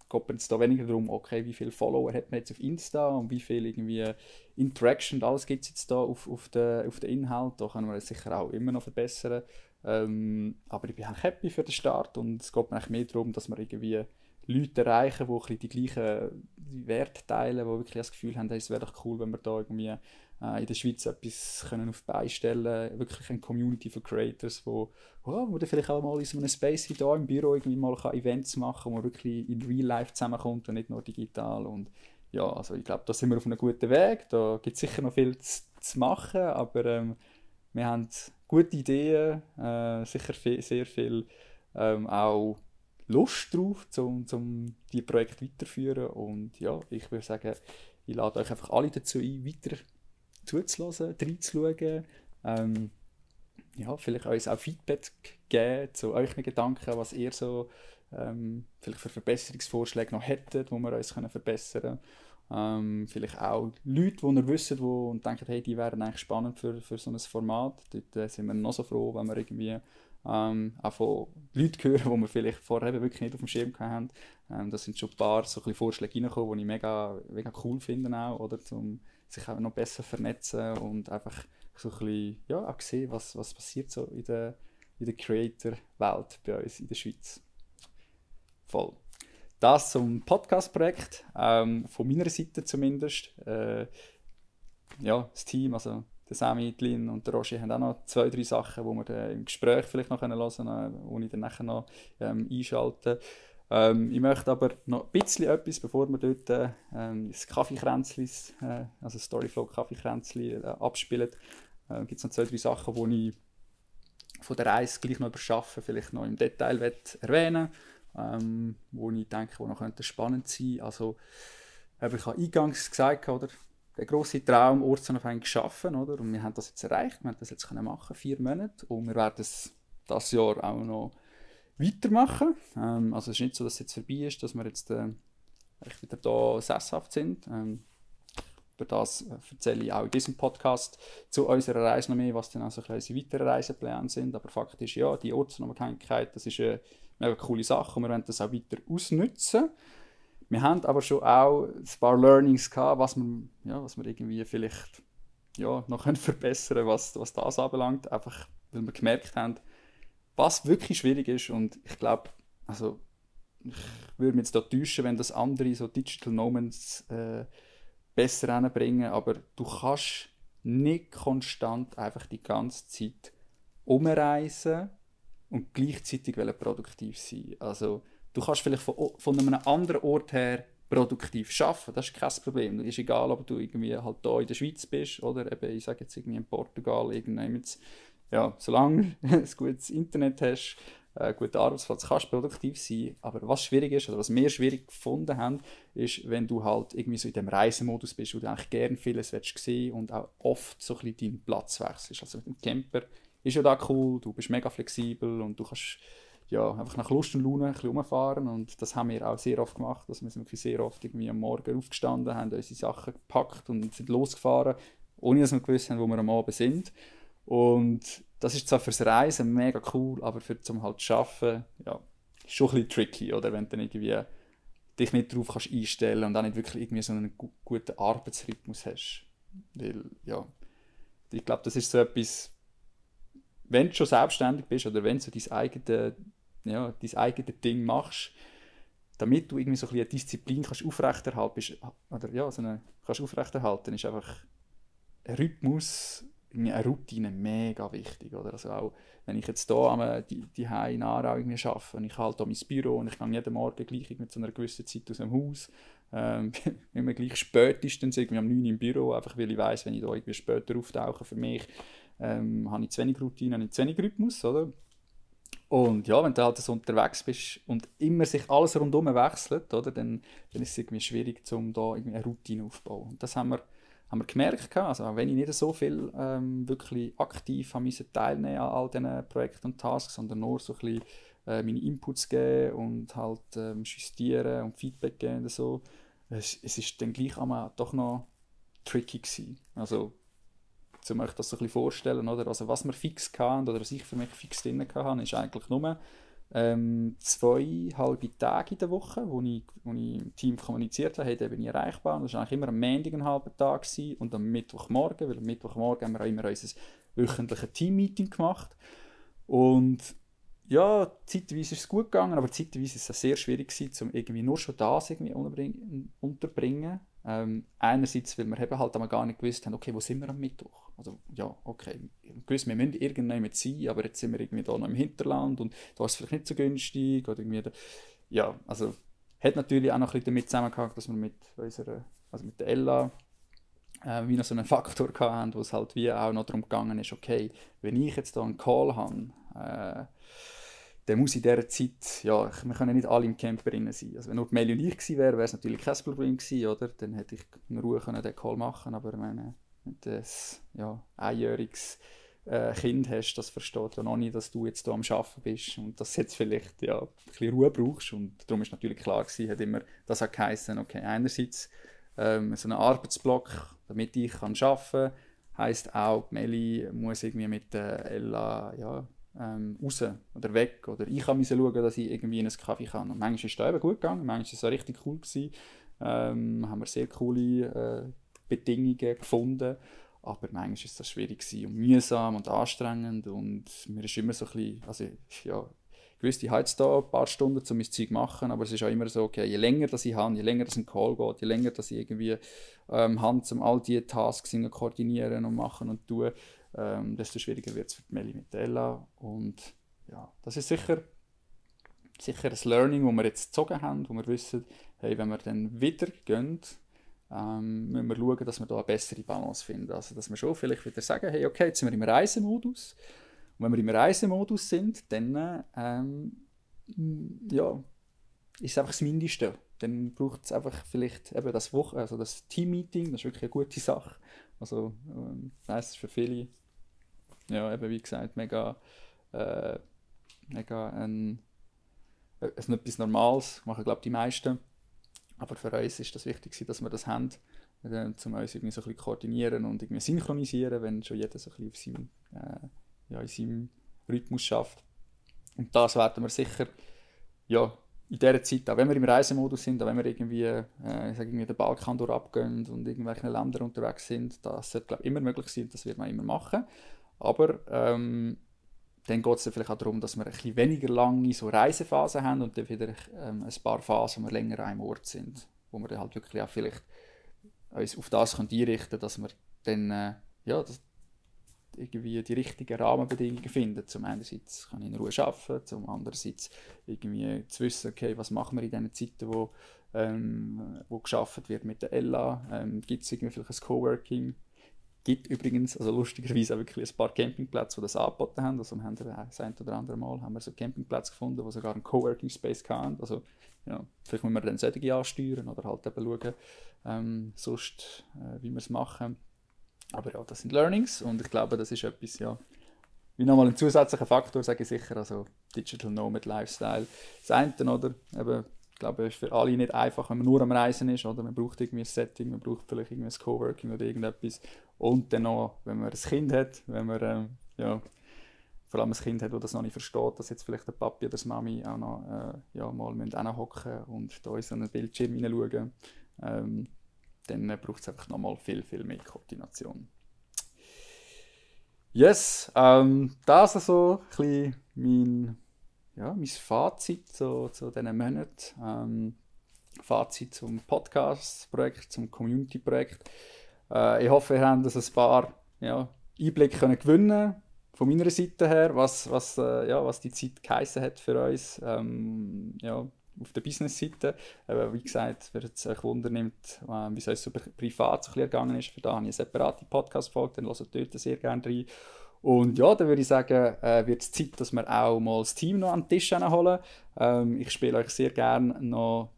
geht es da weniger darum, okay, wie viele Follower hat man jetzt auf Insta und wie viel irgendwie Interaction und alles gibt es jetzt da auf den Inhalt. Da können wir es sicher auch immer noch verbessern. Aber ich bin auch happy für den Start und es geht mir eigentlich mehr darum, dass wir irgendwie Leute erreichen, die ein bisschen die gleichen Werte teilen, die wirklich das Gefühl haben, hey, es wäre doch cool, wenn wir da irgendwie in der Schweiz etwas können auf die Beine stellen können. Wirklich eine Community von Creators, wo dann vielleicht auch mal in so einem Space wie hier im Büro irgendwie mal Events machen kann, wo man wirklich in Real Life zusammenkommt und nicht nur digital. Und ja, also ich glaube, da sind wir auf einem guten Weg. Da gibt es sicher noch viel zu machen, aber wir haben gute Ideen, sicher sehr viel auch Lust drauf, um die Projekte weiterzuführen. Und ja, ich würde sagen, ich lade euch einfach alle dazu ein, weiter zuzulassen, reinzuschauen. Ja, vielleicht uns auch Feedback geben zu euren Gedanken, was ihr so vielleicht für Verbesserungsvorschläge noch hättet, wo wir uns verbessern können. Vielleicht auch Leute, die ihr wisst und denken, hey, die wären eigentlich spannend für so ein Format. Dort sind wir noch so froh, wenn wir irgendwie auch von Leuten hören, die wir vielleicht vorher wirklich nicht auf dem Schirm hatten. Da sind schon ein paar so ein Vorschläge reingekommen, die ich mega, mega cool finde auch, oder, um sich auch noch besser vernetzen und einfach so ein bisschen, ja, auch sehen, was passiert so in der Creator-Welt bei uns in der Schweiz. Voll. Das zum Podcast-Projekt, von meiner Seite zumindest. Ja, das Team, also der Sami, die Lin und der Roger haben auch noch 2, 3 Sachen, die wir dann im Gespräch vielleicht noch hören können, die ich dann nachher noch einschalte. Ich möchte aber noch ein bisschen etwas, bevor wir dort das Kaffeekränzchen, also Storyflow Kaffeekränzchen abspielen, gibt es noch 2, 3 Sachen, die ich von der Reise gleich noch überschaffen, vielleicht noch im Detail erwähnen wo ich denke, wo noch spannend sein könnte. Also, ich habe eingangs gesagt, oder, der grosse Traum, ortsunabhängig arbeiten, oder? Und wir haben das jetzt erreicht, wir haben das jetzt machen, 4 Monate, und wir werden es dieses Jahr auch noch weitermachen. Also es ist nicht so, dass es jetzt vorbei ist, dass wir jetzt wieder hier sesshaft sind. Über das erzähle ich auch in diesem Podcast zu unserer Reise noch mehr, was dann also unsere weiteren Reisepläne sind. Aber Fakt ist, ja, die Ortsunabhängigkeit, das ist eine mega coole Sache und wir wollen das auch weiter ausnutzen. Wir haben aber schon auch ein paar Learnings gehabt, was wir irgendwie vielleicht noch verbessern können, was das anbelangt. Einfach, weil wir gemerkt haben, was wirklich schwierig ist. Und ich glaube, also ich würde mich jetzt hier täuschen, wenn das andere so Digital Nomads besser hinbringen, aber du kannst nicht konstant einfach die ganze Zeit umreisen und gleichzeitig produktiv sein. Also du kannst vielleicht von einem anderen Ort her produktiv arbeiten, das ist kein Problem. Es ist egal, ob du irgendwie halt hier in der Schweiz bist oder eben, ich sage jetzt irgendwie in Portugal, solange du ein gutes Internet hast, einen guten Arbeitsplatz, kannst du produktiv sein. Aber was schwierig ist, oder was wir schwierig gefunden haben, ist, wenn du halt irgendwie so in dem Reisemodus bist, wo du eigentlich gerne vieles sehen und auch oft so ein bisschen deinen Platz wechselst. Also mit dem Camper ist ja da cool, du bist mega flexibel und du kannst einfach nach Lust und Laune ein bisschen rumfahren, und das haben wir auch sehr oft gemacht. Also wir sind wirklich sehr oft irgendwie am Morgen aufgestanden, haben unsere Sachen gepackt und sind losgefahren, ohne dass wir gewusst haben, wo wir am Abend sind. Und das ist zwar fürs Reisen mega cool, aber zum halt zu arbeiten, ist schon ein bisschen tricky, oder? Wenn du dann irgendwie dich nicht darauf kannst einstellen und auch nicht wirklich irgendwie so einen guten Arbeitsrhythmus hast. Weil, ich glaube, das ist so etwas, wenn du schon selbstständig bist oder wenn du so dein eigenes Ding machst, damit du irgendwie so ein bisschen eine Disziplin kannst aufrechterhalten kannst aufrechterhalten, ist einfach ein Rhythmus, eine Routine mega wichtig, oder? Also auch, wenn ich jetzt hier die in Aarau irgendwie arbeite und ich halt hier mein Büro und ich gehe jeden Morgen gleich mit so einer gewissen Zeit aus dem Haus, immer gleich spätestens irgendwie um 9 Uhr im Büro, einfach weil ich weiss, wenn ich da irgendwie später auftauche für mich, habe ich zu wenig Routine, habe ich zu wenig Rhythmus, oder? Und ja, wenn du halt so unterwegs bist und immer sich alles rundherum wechselt, oder, dann ist es irgendwie schwierig, um da irgendwie eine Routine aufzubauen. Und das haben wir gemerkt, also auch wenn ich nicht so viel wirklich aktiv teilnehmen an all diesen Projekten und Tasks, sondern nur so ein bisschen meine Inputs geben und halt justieren und Feedback geben und so, es ist dann gleich doch noch tricky gewesen. Also, um euch das so ein bisschen vorstellen, oder? Also was wir fix hatten, oder was ich für mich fix drin hatte, ist eigentlich nur 2,5 Tage in der Woche, wo ich im Team kommuniziert habe, hey, da bin ich erreichbar. Und das war eigentlich immer am Montag ein halber Tag gewesen, und am Mittwochmorgen, weil am Mittwochmorgen haben wir auch immer unser wöchentliches Team-Meeting gemacht. Und ja, zeitweise ist es gut gegangen, aber zeitweise ist es sehr schwierig gewesen, um irgendwie nur schon das irgendwie unterbringen. Einerseits, weil wir eben halt einmal gar nicht gewusst haben, okay, wo sind wir am Mittwoch? Also ja, okay, gewusst, wir müssen irgendwann sein, aber jetzt sind wir irgendwie da noch im Hinterland und da ist es vielleicht nicht so günstig oder irgendwie, also hat natürlich auch noch ein bisschen damit zusammengehängt, dass wir mit der Ella wie noch so einen Faktor hatten, wo es halt wie auch noch darum gegangen ist, okay, wenn ich jetzt da einen Call habe, dann muss in dieser Zeit, wir können nicht alle im Camper drin sein. Also wenn nur Meli und ich gewesen wären, wäre es natürlich kein Problem gewesen, oder? Dann hätte ich in Ruhe den Call machen können, aber wenn du ein einjähriges Kind hast, das versteht ja noch nicht, dass du jetzt hier am Arbeiten bist und dass du jetzt vielleicht ein bisschen Ruhe brauchst. Und darum ist natürlich klar gewesen, hat immer das auch geheißen, okay, einerseits so einen Arbeitsblock, damit ich arbeiten kann, heisst auch, Meli muss irgendwie mit Ella raus oder weg, oder ich musste schauen, dass ich irgendwie in einen Kaffee kann. Und manchmal ist es eben gut gegangen, manchmal war es auch richtig cool gewesen. Haben wir sehr coole Bedingungen gefunden, aber manchmal ist das schwierig gewesen und mühsam und anstrengend, und mir ist immer so ein bisschen, also ich wusste, ich habe jetzt da ein paar Stunden, um mein Zeug zu machen, aber es ist auch immer so, okay, je länger das ich habe, je länger das ein Call geht, je länger dass ich irgendwie Hand um all diese Tasks koordinieren und machen und tun, desto schwieriger wird es für die Meli mit Ella. Und ja, das ist sicher sicher ein Learning, das wir jetzt gezogen haben, wo wir wissen, hey, wenn wir dann wieder gehen, müssen wir schauen, dass wir da eine bessere Balance finden. Also, dass wir schon vielleicht wieder sagen, hey, okay, jetzt sind wir im Reisemodus. Und wenn wir im Reisemodus sind, dann ja, ist es einfach das Mindeste. Dann braucht es einfach vielleicht eben also das Team-Meeting, das ist wirklich eine gute Sache. Also, ich weiss, es ist für viele, ja, eben wie gesagt, mega etwas Normales, machen glaube ich die meisten. Aber für uns ist das wichtig, dass wir das haben, um uns irgendwie so ein bisschen koordinieren und irgendwie synchronisieren, wenn schon jeder so ein bisschen in seinem Rhythmus schafft. Und das werden wir sicher ja, in dieser Zeit, auch wenn wir im Reisemodus sind, auch wenn wir irgendwie, den Balkan durchabgehen und in irgendwelchen Ländern unterwegs sind, das sollte glaube ich immer möglich sein, das wird man immer machen. Aber dann geht es vielleicht auch darum, dass wir ein bisschen weniger lange so Reisephasen haben und dann wieder ein paar Phasen, wo wir länger an einem Ort sind, wo wir dann halt wirklich auch vielleicht uns auf das einrichten können, dass wir dann irgendwie die richtigen Rahmenbedingungen finden. Zum einerseits kann ich in Ruhe arbeiten, zum andererseits irgendwie zu wissen, okay, was machen wir in diesen Zeiten, wo gearbeitet wird mit der Ella, gibt es irgendwie vielleicht ein Coworking. Gibt übrigens, also lustigerweise auch wirklich ein paar Campingplätze, die das angeboten haben. Also wir haben das ein oder andere Mal haben wir so Campingplätze gefunden, die sogar einen Coworking Space hatten. Also ja, vielleicht müssen wir dann solche ansteuern oder halt eben schauen, sonst, wie wir es machen. Aber ja, das sind Learnings und ich glaube, das ist etwas, ja, wie nochmal ein zusätzlicher Faktor, sage ich sicher, also Digital Nomad Lifestyle. Das eine, oder, eben, ich glaube, es ist für alle nicht einfach, wenn man nur am Reisen ist, oder? Man braucht irgendwie ein Setting, man braucht vielleicht irgendwie ein Coworking oder irgendetwas. Und dann noch, wenn man ein Kind hat, wenn man, vor allem ein Kind hat, das das noch nicht versteht, dass jetzt vielleicht der Papi oder das Mami auch noch mal hinhocken und da in so einen Bildschirm hineinschauen. Dann braucht es einfach nochmal viel, viel mehr Koordination. Yes, das ist so ein bisschen mein Fazit zu diesen Monaten. Fazit zum Podcast-Projekt, zum Community-Projekt. Ich hoffe, ihr habt ein paar Einblicke gewinnen können von meiner Seite her, was die Zeit geheissen hat für uns. Auf der Business-Seite. Wie gesagt, wer es euch wundernimmt, wie es uns so privat so ein bisschen ergangen ist, für da habe ich eine separate Podcast-Folge, dann hört dort sehr gerne rein. Und ja, dann würde ich sagen, wird es Zeit, dass wir auch mal das Team noch an den Tisch holen. Ich spiele euch sehr gerne noch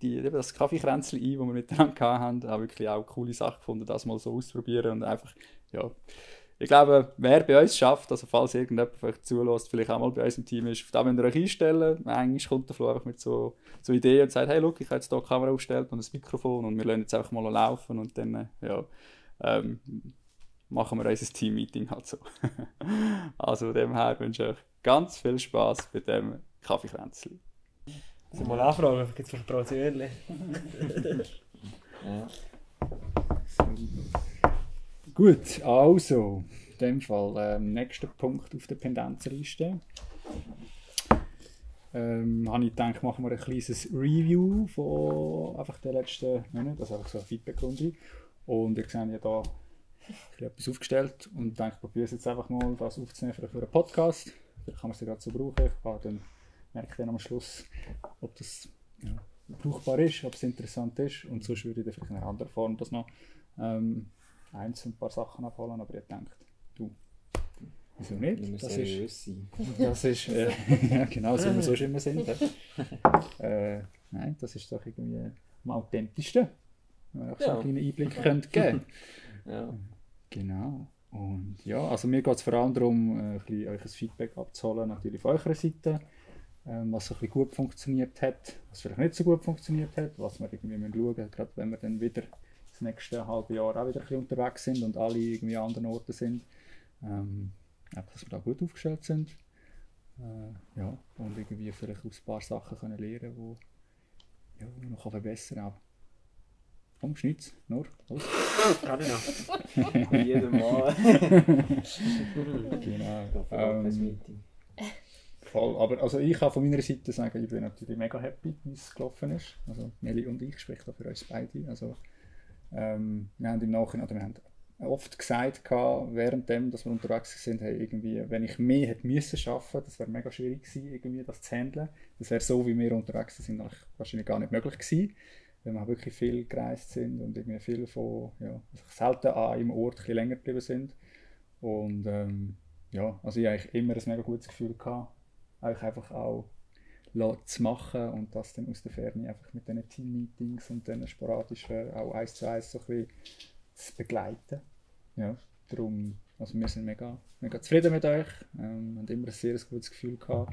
das Kaffeekränzchen ein, das wir miteinander hatten. Ich habe wirklich auch coole Sachen gefunden, das mal so auszuprobieren und einfach, ja. Ich glaube, wer bei uns schafft, also falls irgendjemand von euch zulässt, vielleicht auch mal bei uns im Team ist, da müsst ihr euch einstellen. Manchmal kommt der Flo einfach mit so Ideen und sagt, hey, look, ich habe jetzt hier eine Kamera aufgestellt und ein Mikrofon und wir lassen jetzt einfach mal laufen und dann machen wir unser Team-Meeting halt so. Also von dem her wünsche ich euch ganz viel Spass bei diesem Kaffeekränzchen. Also mal anfragen, gibt es Proportionen? Ja. Gut, also, in dem Fall, nächster Punkt auf der Pendenzliste. Habe ich gedacht, machen wir ein kleines Review von einfach den letzten Monaten, also einfach so eine Feedback-Runde. Und ihr seht ja da etwas aufgestellt und denke, ich probiere es jetzt einfach mal, das aufzunehmen für einen Podcast. Vielleicht kann man es ja gerade so brauchen. Dann merke ich dann am Schluss, ob das brauchbar ist, ob es interessant ist. Und sonst würde ich dann vielleicht in einer anderen Form das noch einzeln ein paar Sachen abholen, aber ich denke, wieso nicht? Das ist ja, genau so, wie wir sonst immer sind. Nein, das ist doch irgendwie am authentischsten, wenn wir auch so einen kleinen Einblick geben können. Ja. Genau. Und ja, also mir geht es vor allem darum, euch ein Feedback abzuholen, natürlich von eurer Seite, was so ein bisschen gut funktioniert hat, was vielleicht nicht so gut funktioniert hat, was wir irgendwie schauen müssen, gerade wenn wir dann wieder das nächste halbe Jahr auch wieder ein bisschen unterwegs sind und alle irgendwie an anderen Orten sind. Dass wir da gut aufgestellt sind. Und irgendwie vielleicht aus ein paar Sachen können lernen, die noch verbessern können. Komm, Schnitz, nur. Gerade noch. Jedes Mal. Genau. Voll. Aber also ich kann von meiner Seite sagen, ich bin natürlich mega happy, wie es gelaufen ist. Also Nelly und ich sprechen da für uns beide. Also, wir haben im Nachhinein, wir haben oft gesagt währenddem, dass wir unterwegs sind, hey, irgendwie, wenn ich mehr hätte müssen schaffen, das wäre mega schwierig gewesen, irgendwie das zu handeln. Das wäre so, wie wir unterwegs sind, wahrscheinlich gar nicht möglich gewesen, weil wir wirklich viel gereist sind und irgendwie viel von, ja, also selten an einem Ort ein bisschen länger geblieben sind. Und ja, also ich habe eigentlich immer ein mega gutes Gefühl gehabt, eigentlich einfach auch zu machen und das dann aus der Ferne einfach mit diesen Team-Meetings und dann sporadisch auch 1:1 so ein bisschen zu begleiten. Ja, darum, also wir sind mega, mega zufrieden mit euch, haben immer ein sehr gutes Gefühl gehabt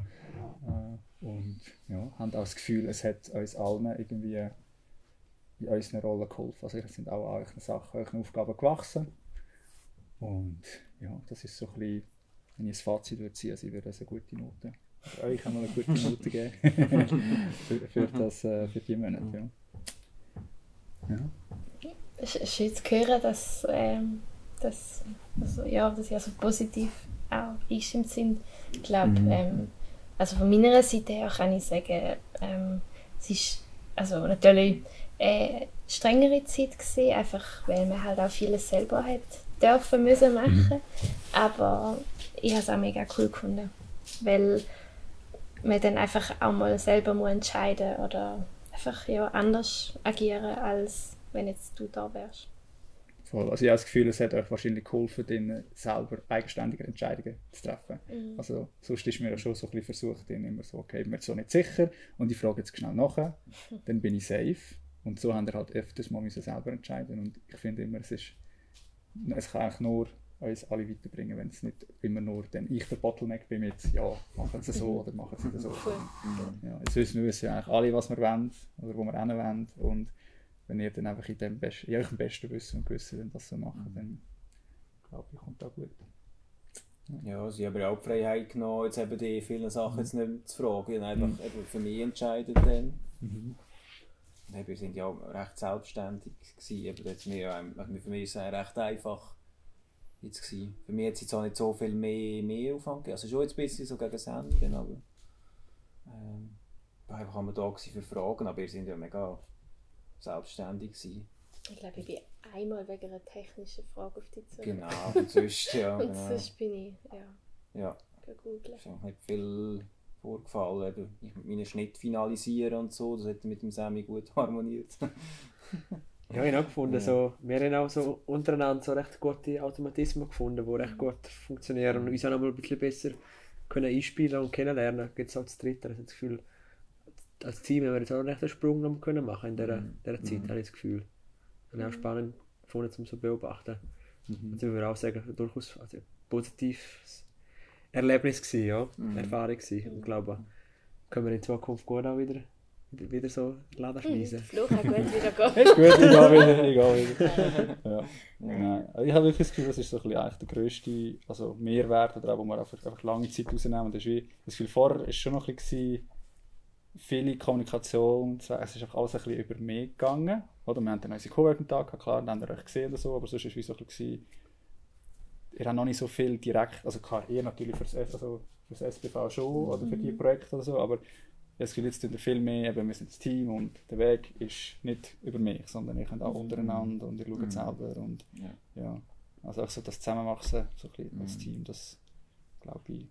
und ja, haben auch das Gefühl, es hat uns allen irgendwie in unseren Rollen geholfen. Also wir sind auch an euren Sachen, euren Aufgaben gewachsen und ja, das ist so ein bisschen, wenn ich ein Fazit würde ziehen, also ich würde eine gute Note. Also euch einmal eine gute Note geben für die Monate. Ja. Ja. Es ist schön zu hören, dass Sie also positiv auch eingestimmt sind. Ich glaube, also von meiner Seite her kann ich sagen, es ist also natürlich eine strengere Zeit gewesen, einfach weil man halt auch vieles selber hat dürfen müssen machen. Aber ich habe es auch mega cool gefunden, weil man dann einfach auch mal selber muss entscheiden oder einfach ja, anders agieren, als wenn jetzt du da wärst. Voll. Also ich habe das Gefühl, es hat euch wahrscheinlich geholfen, dann selber eigenständige Entscheidungen zu treffen. Also sonst ist mir ja schon so ein bisschen versucht, dann immer so, okay, ich bin mir so nicht sicher und ich frage jetzt schnell nach, dann bin ich safe. Und so haben wir halt öfters mal selber entscheiden und ich finde immer, es kann eigentlich nur uns alle weiterbringen, wenn es nicht immer nur dann ich der Bottleneck bin mit ja, machen sie so oder machen sie das so. Ja, jetzt wissen wir eigentlich alle, was wir wollen oder wo wir hin wollen und wenn ihr dann einfach in eurem besten Wissen und Gewissen das so macht, dann glaube ich, kommt auch gut. Ja, sie haben ja auch die Freiheit genommen, jetzt eben die vielen Sachen jetzt nicht mehr zu fragen, und einfach eben für mich entscheiden dann. Wir sind ja auch recht selbstständig gewesen, aber jetzt für mich ist es recht einfach jetzt gewesen. Für mich hat es jetzt auch nicht so viel mehr Aufwand gegeben, also schon jetzt ein bisschen so gegen das Ende, aber einfach haben wir da für Fragen, aber wir sind ja mega selbstständig gewesen. Ich glaube, ich bin einmal wegen einer technischen Frage auf dich zurück. Genau, und sonst, ja. Und sonst bin ich, ja. gegoogelt. Es ist auch nicht viel vorgefallen. Ich mit meinen Schnitt finalisieren und so, das hat mit dem Sammy gut harmoniert. Ja, ich habe auch gefunden, so, wir haben auch so untereinander so recht gute Automatismen gefunden, die recht gut funktionieren und uns auch noch mal ein bisschen besser können einspielen und kennenlernen. Jetzt auch das Dritte, also das Gefühl, als Team haben wir jetzt auch recht einen Sprung noch können machen in dieser Zeit, habe ich das Gefühl. Und auch spannend gefunden, um so zu beobachten. Das würde ich auch sagen, durchaus also positives Erlebnis gewesen, ja, Erfahrung gewesen. Und ich glaube, können wir in Zukunft gut auch wieder so Laden schmeißen. Fluch auch gut wieder gehen. Ist gut, ich gehe wieder. Ja. Nein. Ich habe wirklich das Gefühl, das ist so ein bisschen eigentlich der grösste also Mehrwert, oder auch, wo wir einfach lange Zeit rausnehmen. Das Gefühl vorher war schon noch ein bisschen viele Kommunikation, es ist einfach alles ein bisschen über mich gegangen. Oder? Wir haben dann unsere Coworking-Tage, klar, dann haben wir euch gesehen oder so, aber sonst war es so ein bisschen, ihr habt noch nicht so viel direkt, also klar, ihr natürlich fürs SBV schon oder für die Projekte oder so, aber das Gefühl, jetzt tun wir viel mehr, eben, wir sind das Team und der Weg ist nicht über mich, sondern ihr könnt auch untereinander und ihr schaut selber und ja, also auch so das Zusammenwachsen so ein bisschen als Team, das glaube ich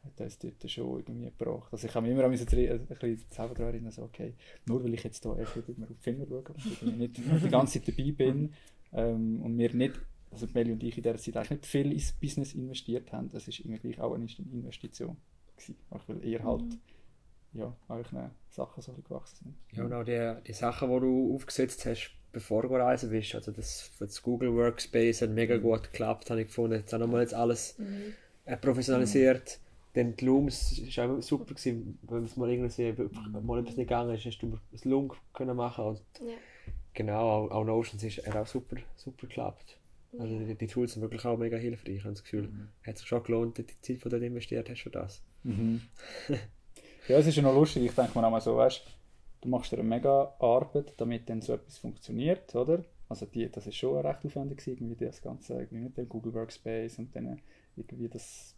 hat uns dort schon irgendwie gebracht. Also ich habe mich immer ein bisschen selber daran erinnern, so, okay, nur weil ich jetzt hier echt auf die Finger schaue und nicht die ganze Zeit dabei bin und wir nicht, also Meli und ich in dieser Zeit eigentlich nicht viel ins Business investiert haben, das ist irgendwie gleich auch eine Investition gewesen, auch weil ihr halt euren Sachen so gewachsen sind. Ja, und auch die Sachen, die du aufgesetzt hast, bevor du reisen bist, also das Google Workspace hat mega gut geklappt, habe ich gefunden. Jetzt haben wir jetzt alles professionalisiert. Dann die Looms war auch super gewesen, wenn es mal irgendwie mal etwas nicht gegangen ist, hast du das Loom können machen und genau, auch Notions hat auch super geklappt. Also die Tools sind wirklich auch mega hilfreich. Ich habe das Gefühl, hat sich schon gelohnt, die Zeit, die du investiert hast für das. Ja, es ist ja noch lustig, ich denke mir auch mal so, weißt, du machst dir eine mega Arbeit, damit dann so etwas funktioniert, oder? Also das ist schon recht aufwendig, irgendwie das Ganze irgendwie mit dem Google Workspace und dann irgendwie das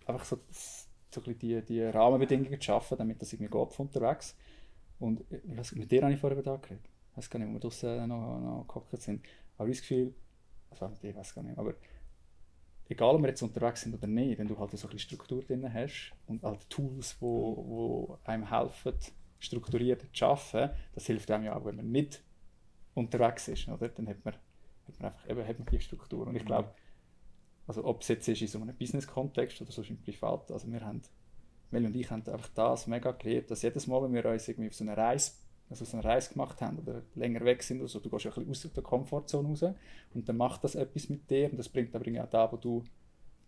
einfach so ein bisschen die Rahmenbedingungen zu schaffen, damit das irgendwie geht von unterwegs. Und mit dir habe ich vorher da geredet. Ich weiß gar nicht, wo wir draussen noch gehockt sind. Aber ich habe das Gefühl, also ich weiß gar nicht, aber egal ob wir jetzt unterwegs sind oder nicht, wenn du halt so ein bisschen Struktur drin hast und halt Tools, wo einem helfen, strukturiert zu arbeiten, das hilft einem ja auch, wenn man nicht unterwegs ist, oder? Dann hat man einfach hat man die Struktur. Und ich glaube, also ob es jetzt ist in so einem Business-Kontext oder sonst im Privat, also Mel und ich haben einfach das mega gelernt, dass jedes Mal, wenn wir uns irgendwie auf so eine Reise gemacht haben oder länger weg sind oder so, du gehst ja ein bisschen aus der Komfortzone raus und dann macht das etwas mit dir und das bringt aber auch da, wo du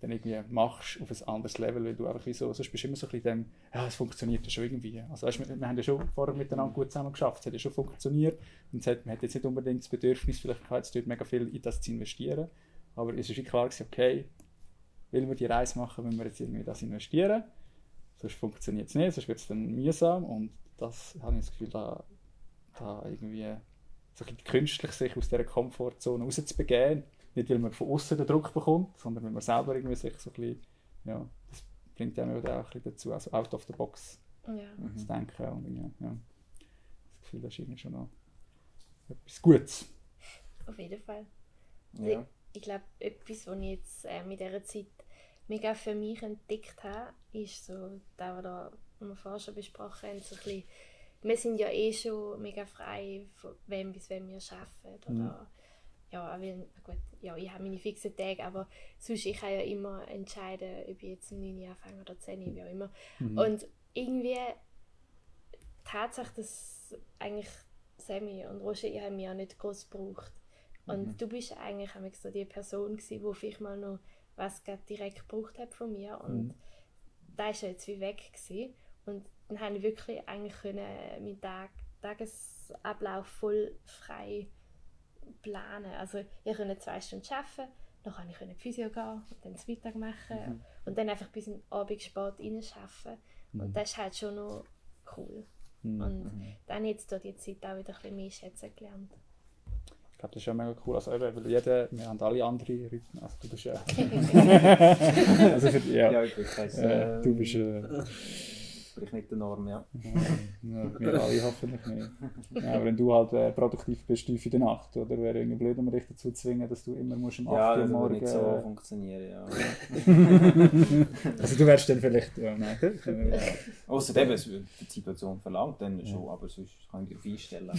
dann irgendwie machst, auf ein anderes Level, weil du einfach wie so, sonst bist du immer so ein bisschen dem, ja, es funktioniert ja schon irgendwie. Also weißt, wir haben ja schon vorher miteinander gut zusammen geschafft, es hat ja schon funktioniert und man hat jetzt nicht unbedingt das Bedürfnis, vielleicht jetzt dort mega viel in das zu investieren, aber es ist wie klar gewesen, okay, will wir die Reise machen, wenn wir jetzt irgendwie das investieren, sonst funktioniert es nicht, sonst wird es dann mühsam und das habe ich das Gefühl, da irgendwie so ein bisschen künstlich sich aus dieser Komfortzone rauszubegeben. Nicht, weil man von außen den Druck bekommt, sondern weil man selber irgendwie sich so ein bisschen, ja, das bringt einem auch ein bisschen dazu, also out of the box zu denken. Und ja, das Gefühl, das ist irgendwie schon noch etwas Gutes. Auf jeden Fall. Ja. Ich glaube, etwas, was ich jetzt mit dieser Zeit mega für mich entdeckt habe, ist so, was wir vorher schon besprochen haben, so ein bisschen, wir sind ja schon mega frei, von wem bis wem wir arbeiten. Oder, ja, weil, gut, ja, ich habe meine fixen Tage, aber sonst ich kann ja immer entscheiden, ob ich jetzt um 9 Uhr anfange oder 10 Uhr, wie auch immer. Und irgendwie die Tatsache, dass eigentlich Sammy und Roger, ich habe mich ja nicht groß gebraucht. Und du bist eigentlich so die Person gewesen, die vielleicht mal noch was direkt gebraucht hat von mir. Und da ist ja jetzt wie weg gewesen. Und dann habe ich wirklich eigentlich meinen Tagesablauf voll frei planen. Also ich konnte 2 Stunden arbeiten, dann konnte ich in die Physio gehen und dann das Mittag machen und dann einfach bis in Abend spät reinschaffen. Und das ist halt schon noch cool. Und dann jetzt durch die Zeit auch wieder ein bisschen mehr schätzen gelernt. Ich glaube, das ist ja mega cool. Also, weil wir haben alle andere Rhythmen. Also, du bist ja. Also Ja, ich bin kein. Du bist. Sprich nicht der Norm, ja. Ja, wir alle hoffentlich nicht. Ja, aber wenn du halt produktiv bist, tief in der Nacht, oder wäre irgendwie blöd, um dich dazu zu zwingen, dass du immer musst um 8 Uhr morgen... Ja, das würde nicht so funktionieren, ja. Also du wärst dann vielleicht... Ja, nein. Ausser eben, es wird die Situation verlangt, dann schon, aber sonst kann ich dich einstellen.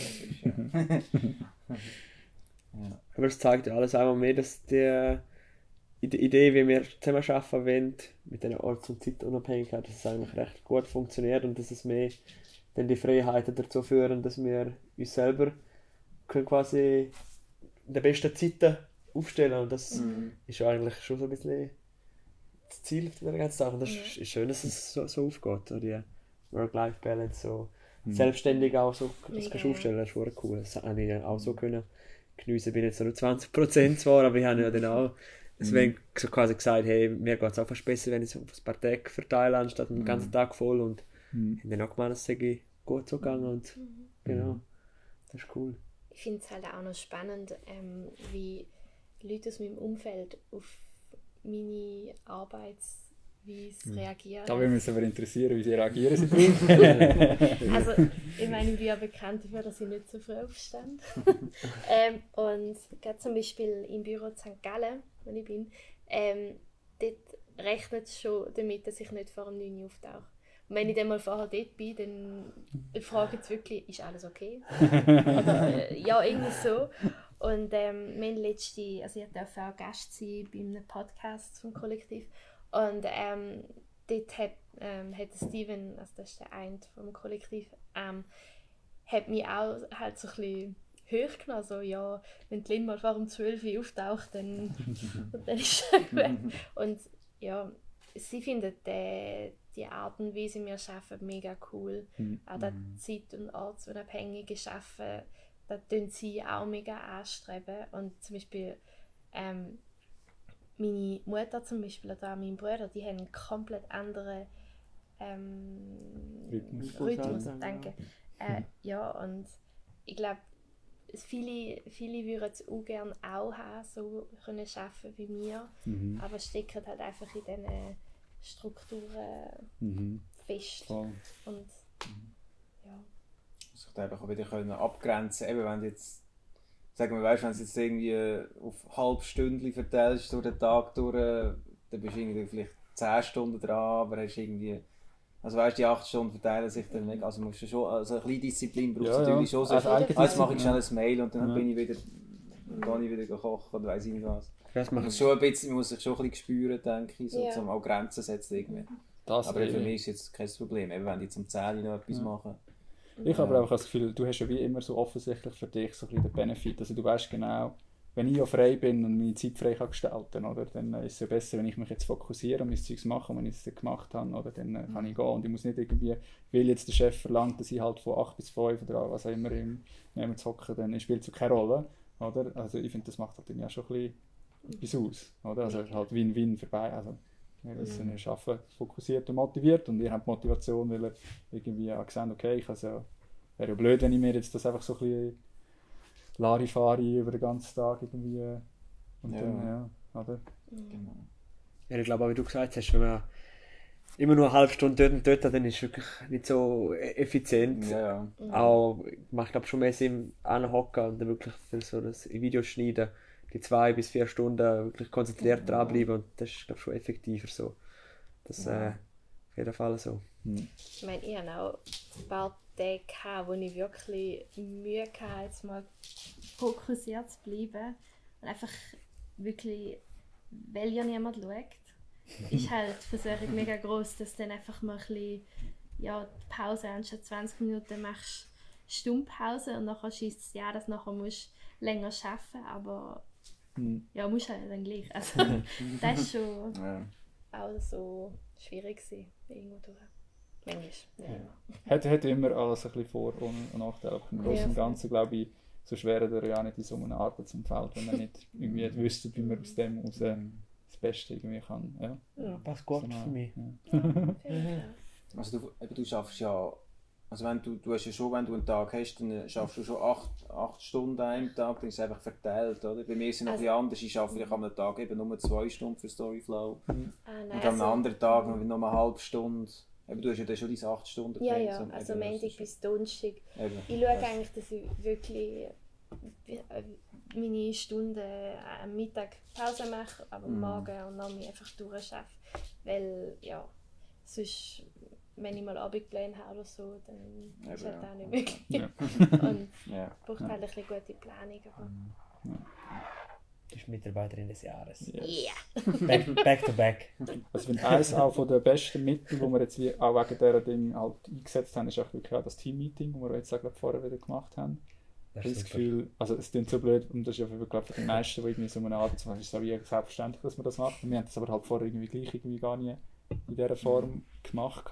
Ja. Aber es zeigt ja alles einmal mehr, dass die Idee, wie wir zusammen arbeiten wollen, mit dieser Orts- und Zeitunabhängigkeit, dass es eigentlich recht gut funktioniert und dass es mehr dann die Freiheiten dazu führen, dass wir uns selber können quasi in den besten Zeiten aufstellen und das ist ja eigentlich schon so ein bisschen das Ziel der ganzen Sache. Und das ist schön, dass es so aufgeht, so die Work-Life-Balance, so selbstständig auch so das kannst du aufstellen, das ist schon cool. Das habe ich auch so können geniessen. Bin jetzt nur 20% zwar, aber ich habe ja dann auch deswegen so quasi gesagt, hey, mir geht es auch fast besser, wenn ich es auf ein paar Tage verteile, anstatt den ganzen Tag voll. Und ich habe dann auch gemeint, es sei gut so gegangen. Und genau, das ist cool. Ich finde es halt auch noch spannend, wie Leute aus meinem Umfeld auf meine Arbeitsweise reagieren. Da würde mich aber interessieren, wie sie reagieren sie drauf. Also, ich meine, ich bin ja bekannt dafür, dass ich nicht so früh aufstehe. Und gerade zum Beispiel im Büro in St. Gallen, wo ich bin, dort rechnet es schon damit, dass ich nicht vor dem 9 Uhr auftauche. Und wenn ich dann mal vorher dort bin, dann frage ich wirklich, ist alles okay? Oder, ja, irgendwie so. Und wir haben also ich durfte auch Gast sein bei einem Podcast vom Kollektiv. Und dort hat Steven, also das ist der eine vom Kollektiv, hat mich auch halt so ein bisschen hochgenommen. So, ja, wenn die Lynn mal vor um 12 Uhr auftaucht, dann ist es weg. Und ja, sie findet die Art und Weise, wie wir arbeiten, mega cool. Auch das Zeit- und ortsunabhängige Arbeiten, das tun sie auch mega anstreben. Und zum Beispiel meine Mutter zum Beispiel oder auch mein Bruder, die haben einen komplett anderen Rhythmus, danke. Ja, und ich glaube, viele würden es auch gerne auch haben, so können arbeiten wie wir, aber stecken halt einfach in diesen Strukturen fest. Voll. Und ja. Sich da einfach wieder können abgrenzen, eben wenn du jetzt sagen wir, weißt, wenn du jetzt irgendwie auf Halbstündchen verteilst durch den Tag durch, dann bist du irgendwie vielleicht 10 Stunden dran, aber hast irgendwie, also weißt, die 8 Stunden verteilen sich dann nicht, also musst du schon, also ein bisschen Disziplin brauchst du natürlich schon. Also Jetzt mache ich schnell ein Mail und dann bin ich wieder, gehe ich wieder kochen oder weiss ich nicht was. Man muss sich schon ein bisschen spüren, denke ich, so, um auch Grenzen setzen irgendwie. Aber für mich ist jetzt kein Problem, eben, wenn die zum 10 noch etwas machen. Ich habe aber auch das Gefühl, du hast ja wie immer so offensichtlich für dich so ein bisschen den Benefit. Also du weißt genau, wenn ich ja frei bin und meine Zeit frei kann gestalten, oder, dann ist es ja besser, wenn ich mich jetzt fokussiere und mein Zeugs mache, und wenn ich es gemacht habe, oder, dann kann ich gehen. Und ich muss nicht irgendwie, weil jetzt der Chef verlangt, dass ich halt von 8 bis 5 oder was auch immer nehmen zu hocken, dann spielt es keine Rolle. Oder? Also ich finde, das macht halt ja schon ein bisschen etwas aus. Oder? Also halt Win-Win vorbei. Also, wir wissen, wir arbeiten fokussiert und motiviert und ihr habt Motivation, weil ihr irgendwie auch gesehen, okay, wäre ja blöd, wenn ich mir jetzt das einfach so ein bisschen Larifari über den ganzen Tag irgendwie und dann, oder? Genau. Ja, ich glaube auch, wie du gesagt hast, wenn man immer nur eine halbe Stunde dort und dort, dann ist es wirklich nicht so effizient. Ja. Auch macht glaube schon mehr Sinn, anhocken und dann wirklich so das Video schneiden, die 2 bis 4 Stunden wirklich konzentriert dranbleiben, und das ist glaube schon effektiver so. Das auf jeden Fall so. Ich meine, ich hatte auch ein paar Tage, wo ich wirklich Mühe hatte, jetzt mal fokussiert zu bleiben und einfach wirklich, weil ja niemand schaut, ist halt die Versuchung mega gross, dass du dann einfach mal ein bisschen, die Pause anstatt 20 Minuten machst, Stundenpause, und nachher schießt es ja, dass du nachher musst länger arbeiten, aber musst halt dann gleich. Also das ist schon auch so schwierig gewesen, irgendwo durch. Manchmal, Hat immer alles ein bisschen Vor- und Nachteile. Aber im Großen und Ganzen, glaube ich, so wäre der ja nicht in so einem Arbeitsumfeld, wenn man nicht irgendwie wüsste, wie man aus dem raus das Beste irgendwie kann. Ja, passt gut für mich. Also du schaffst ja, also wenn du hast ja schon, wenn du einen Tag hast, dann schaffst du schon 8 Stunden an einem Tag, dann ist es einfach verteilt, oder? Bei mir ist es noch ein bisschen anders, ich arbeite vielleicht an einem Tag eben nur 2 Stunden für Storyflow und an einem anderen Tag noch eine halbe Stunde. Aber du hast ja dann schon diese 8 Stunden. Ja, also Montag bis Donnerstag. Ich schaue eigentlich, dass ich wirklich meine Stunden am Mittag Pause mache, aber morgen und dann mich einfach durchschaffe. Weil, sonst, wenn ich mal Abendpläne habe oder so, dann ist halt auch nicht möglich. Und braucht halt ein bisschen gute Planung. Du bist Mitarbeiterin des Jahres. Yes. Back to back. Also ich finde, eines auch von den besten Mittel, die wir jetzt wie auch wegen dieser Dinge halt eingesetzt haben, ist auch wirklich auch das Team-Meeting, das wir jetzt auch vorher wieder gemacht haben. Ich habe das Gefühl, also es klingt so blöd, und das ist ja für die meisten, die irgendwie so eine Arbeitsweise ist, so wie selbstverständlich, dass man das macht. Wir haben das aber halt vorher irgendwie gar nie in dieser Form gemacht.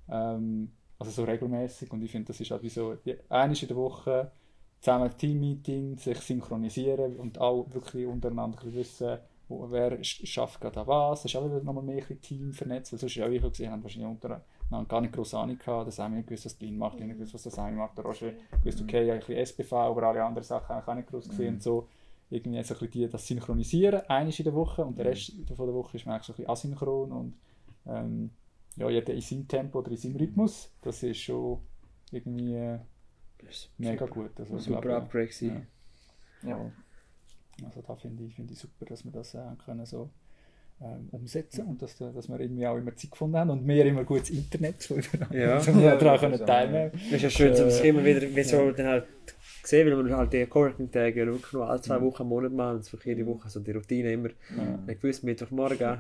Also so regelmäßig, und ich finde, das ist halt wie so, einmal in der Woche zusammen Team-Meeting, sich synchronisieren und auch wirklich untereinander wissen, wer schafft gerade was. Das ist auch wieder nochmal mehr ein Team vernetzt, weil sonst ist auch ich gesehen, haben wahrscheinlich untereinander gar nicht grosse Ahnung gehabt. Der Sammy nicht gewusst, was Dean macht, nicht gewusst, was der Sammy macht, der Roger gewusst, okay, ich habe ein bisschen SPV, aber alle anderen Sachen habe ich auch nicht groß gesehen. Und so irgendwie so ein bisschen das Synchronisieren, einmal in der Woche, und der Rest von der Woche ist man eigentlich so ein bisschen asynchron und jeder in seinem Tempo oder in seinem Rhythmus. Das ist schon irgendwie mega gut. Also, super Upgrade gewesen. Ja. Also da finde ich super, dass wir das können so umsetzen und dass wir irgendwie auch immer Zeit gefunden haben und wir immer gutes Internet daran können teilnehmen. Das ist ja schön, dass es immer wieder dann halt gesehen, weil wir halt die Coworking-Tage wirklich nur alle 2 Wochen im Monat machen, und für jede Woche so die Routine immer. Ich gewusst, Mittwochmorgen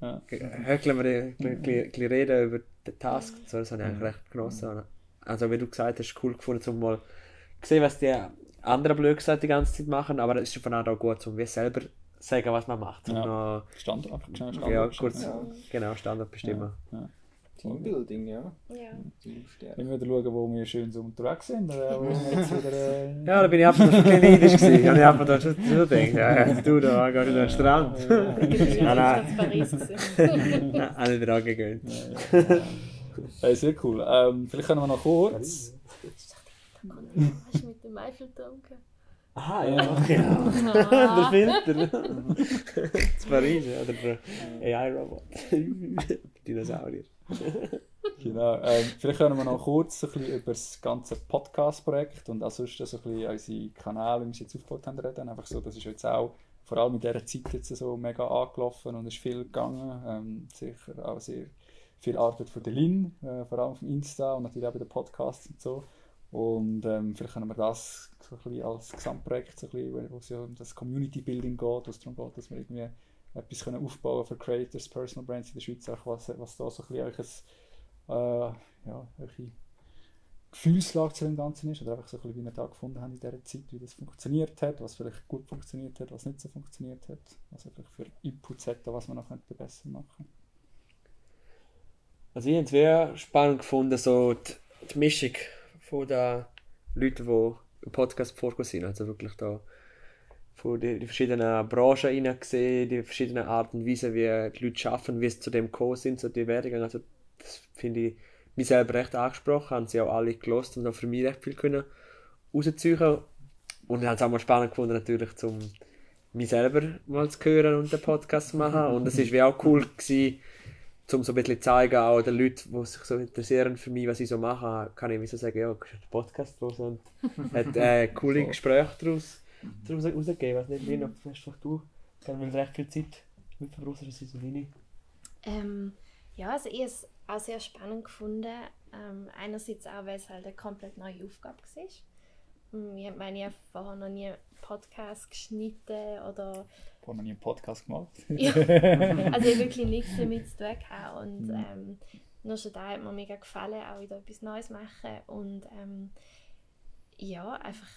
höckeln wir ein bisschen reden über den Task, so, das habe ich eigentlich recht genossen. Also wie du gesagt hast, cool gefunden, um mal zu sehen, was die anderen blöd gesagt die ganze Zeit machen, aber es ist von auch gut, um wir selber sagen, was man macht. Standard Standard bestimmen. Teambuilding, Ja. Immer wieder schauen, wo wir schön so unterwegs sind. Ja, da bin ich einfach schon ein bisschen neidisch gewesen. Ich habe einfach schon gedacht, du da gehst du an den Strand. Nein. Paris gewesen. Alle dran gegönnt. Hey, sehr cool. Vielleicht können wir noch kurz. Hast du mit dem Eiffelturm gehabt? Aha, der Filter. Das Paris, oder der AI-Robot. Dinosaurier. Genau. Vielleicht können wir noch kurz so ein bisschen über das ganze Podcast-Projekt und auch sonst so ein bisschen unsere Kanäle, wie wir es jetzt aufgebaut haben, reden. Einfach so, das ist jetzt auch vor allem in dieser Zeit jetzt so mega angelaufen und ist viel gegangen. Sicher auch sehr viel Arbeit von der Lin, vor allem vom Insta und natürlich auch bei den Podcasts und so. Und vielleicht können wir das so ein bisschen als Gesamtprojekt, so ein bisschen, wo es ja um das Community-Building geht, wo es darum geht, dass wir irgendwie etwas können aufbauen für Creators, Personal Brands in der Schweiz, auch was da so ein bisschen welche Gefühlslage zu dem Ganzen ist, oder einfach so ein bisschen, wie wir da gefunden haben in dieser Zeit, wie das funktioniert hat, was vielleicht gut funktioniert hat, was nicht so funktioniert hat, was vielleicht für Inputs hat, was wir noch besser machen könnten. Also ich habe es sehr spannend gefunden, so die Mischung von den Leuten, die im Podcast vorgekommen sind, also wirklich da von die verschiedenen Branchen hinein gesehen, die verschiedenen Arten und Weisen, wie die Leute arbeiten, wie sie zu dem gekommen sind, so die Werdegang. Also das finde ich mich selber recht angesprochen, haben sie auch alle gelost und auch für mich recht viel können rausziehen. Und ich habe es auch mal spannend gefunden, natürlich, um mich selber mal zu hören und den Podcast zu machen. Und es war auch cool gewesen, um so ein bisschen zu zeigen, auch den Leuten, die sich so interessieren für mich, was ich so mache, kann ich so sagen, ja, du kannst einen Podcast draus und hat coole Gespräche daraus rausgegeben. Ich weiß nicht, Lina, vielleicht du, weil du recht viel Zeit mit verbrauchst, das ist so deine. Ja, also ich habe es auch sehr spannend gefunden. Einerseits auch, weil es halt eine komplett neue Aufgabe war. Ich habe vorher noch nie einen Podcast geschnitten oder... Vorher noch nie einen Podcast gemacht? Ja, also ich habe wirklich nichts damit zu tun gehabt. Und nur schon da hat mir mega gefallen, auch wieder etwas Neues machen. Und ja, einfach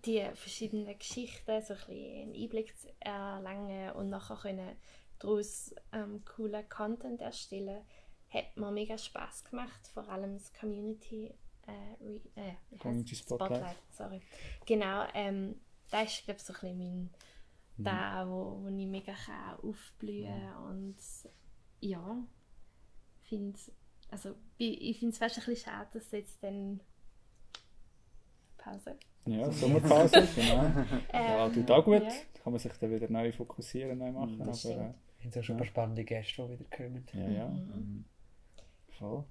die verschiedenen Geschichten, so ein bisschen einen Einblick zu erlangen und nachher können daraus coolen Content erstellen, hat mir mega Spass gemacht, vor allem das Community Spotlight. Sorry. Genau, das ist, glaube ich, so ein bisschen wo ich mega aufblühen kann. Und ja, ich finde es fast ein bisschen schade, dass jetzt dann Pause. Ja, Sommerpause, genau. Ja, tut auch gut. Ja. Kann man sich dann wieder neu fokussieren, neu machen. Das Aber, Es sind auch schon ein paar spannende Gäste, die wieder kommen. ja. Voll.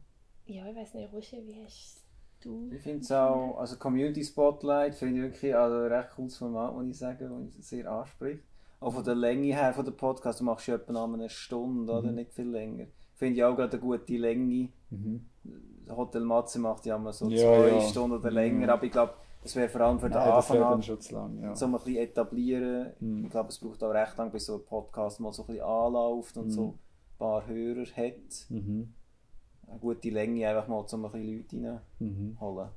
Ja, ich weiß nicht, Roger, wie hast du? Ich finde es auch, also Community Spotlight finde ich wirklich also ein recht cooles Format, muss ich sagen, das mich sehr anspricht. Auch von der Länge her von der Podcast, du machst ja etwa eine Stunde oder nicht viel länger. Finde ich auch gerade eine gute Länge. Hotel Matze macht ja immer so 2 Stunden oder länger, aber ich glaube, das wäre vor allem für den Anfang an, schon zu lang, ja. so ein bisschen etablieren. Ich glaube, es braucht auch recht lang, bis so ein Podcast mal so ein bisschen anläuft und so ein paar Hörer hat. Eine gute Länge, einfach mal um ein bisschen Leute reinholen.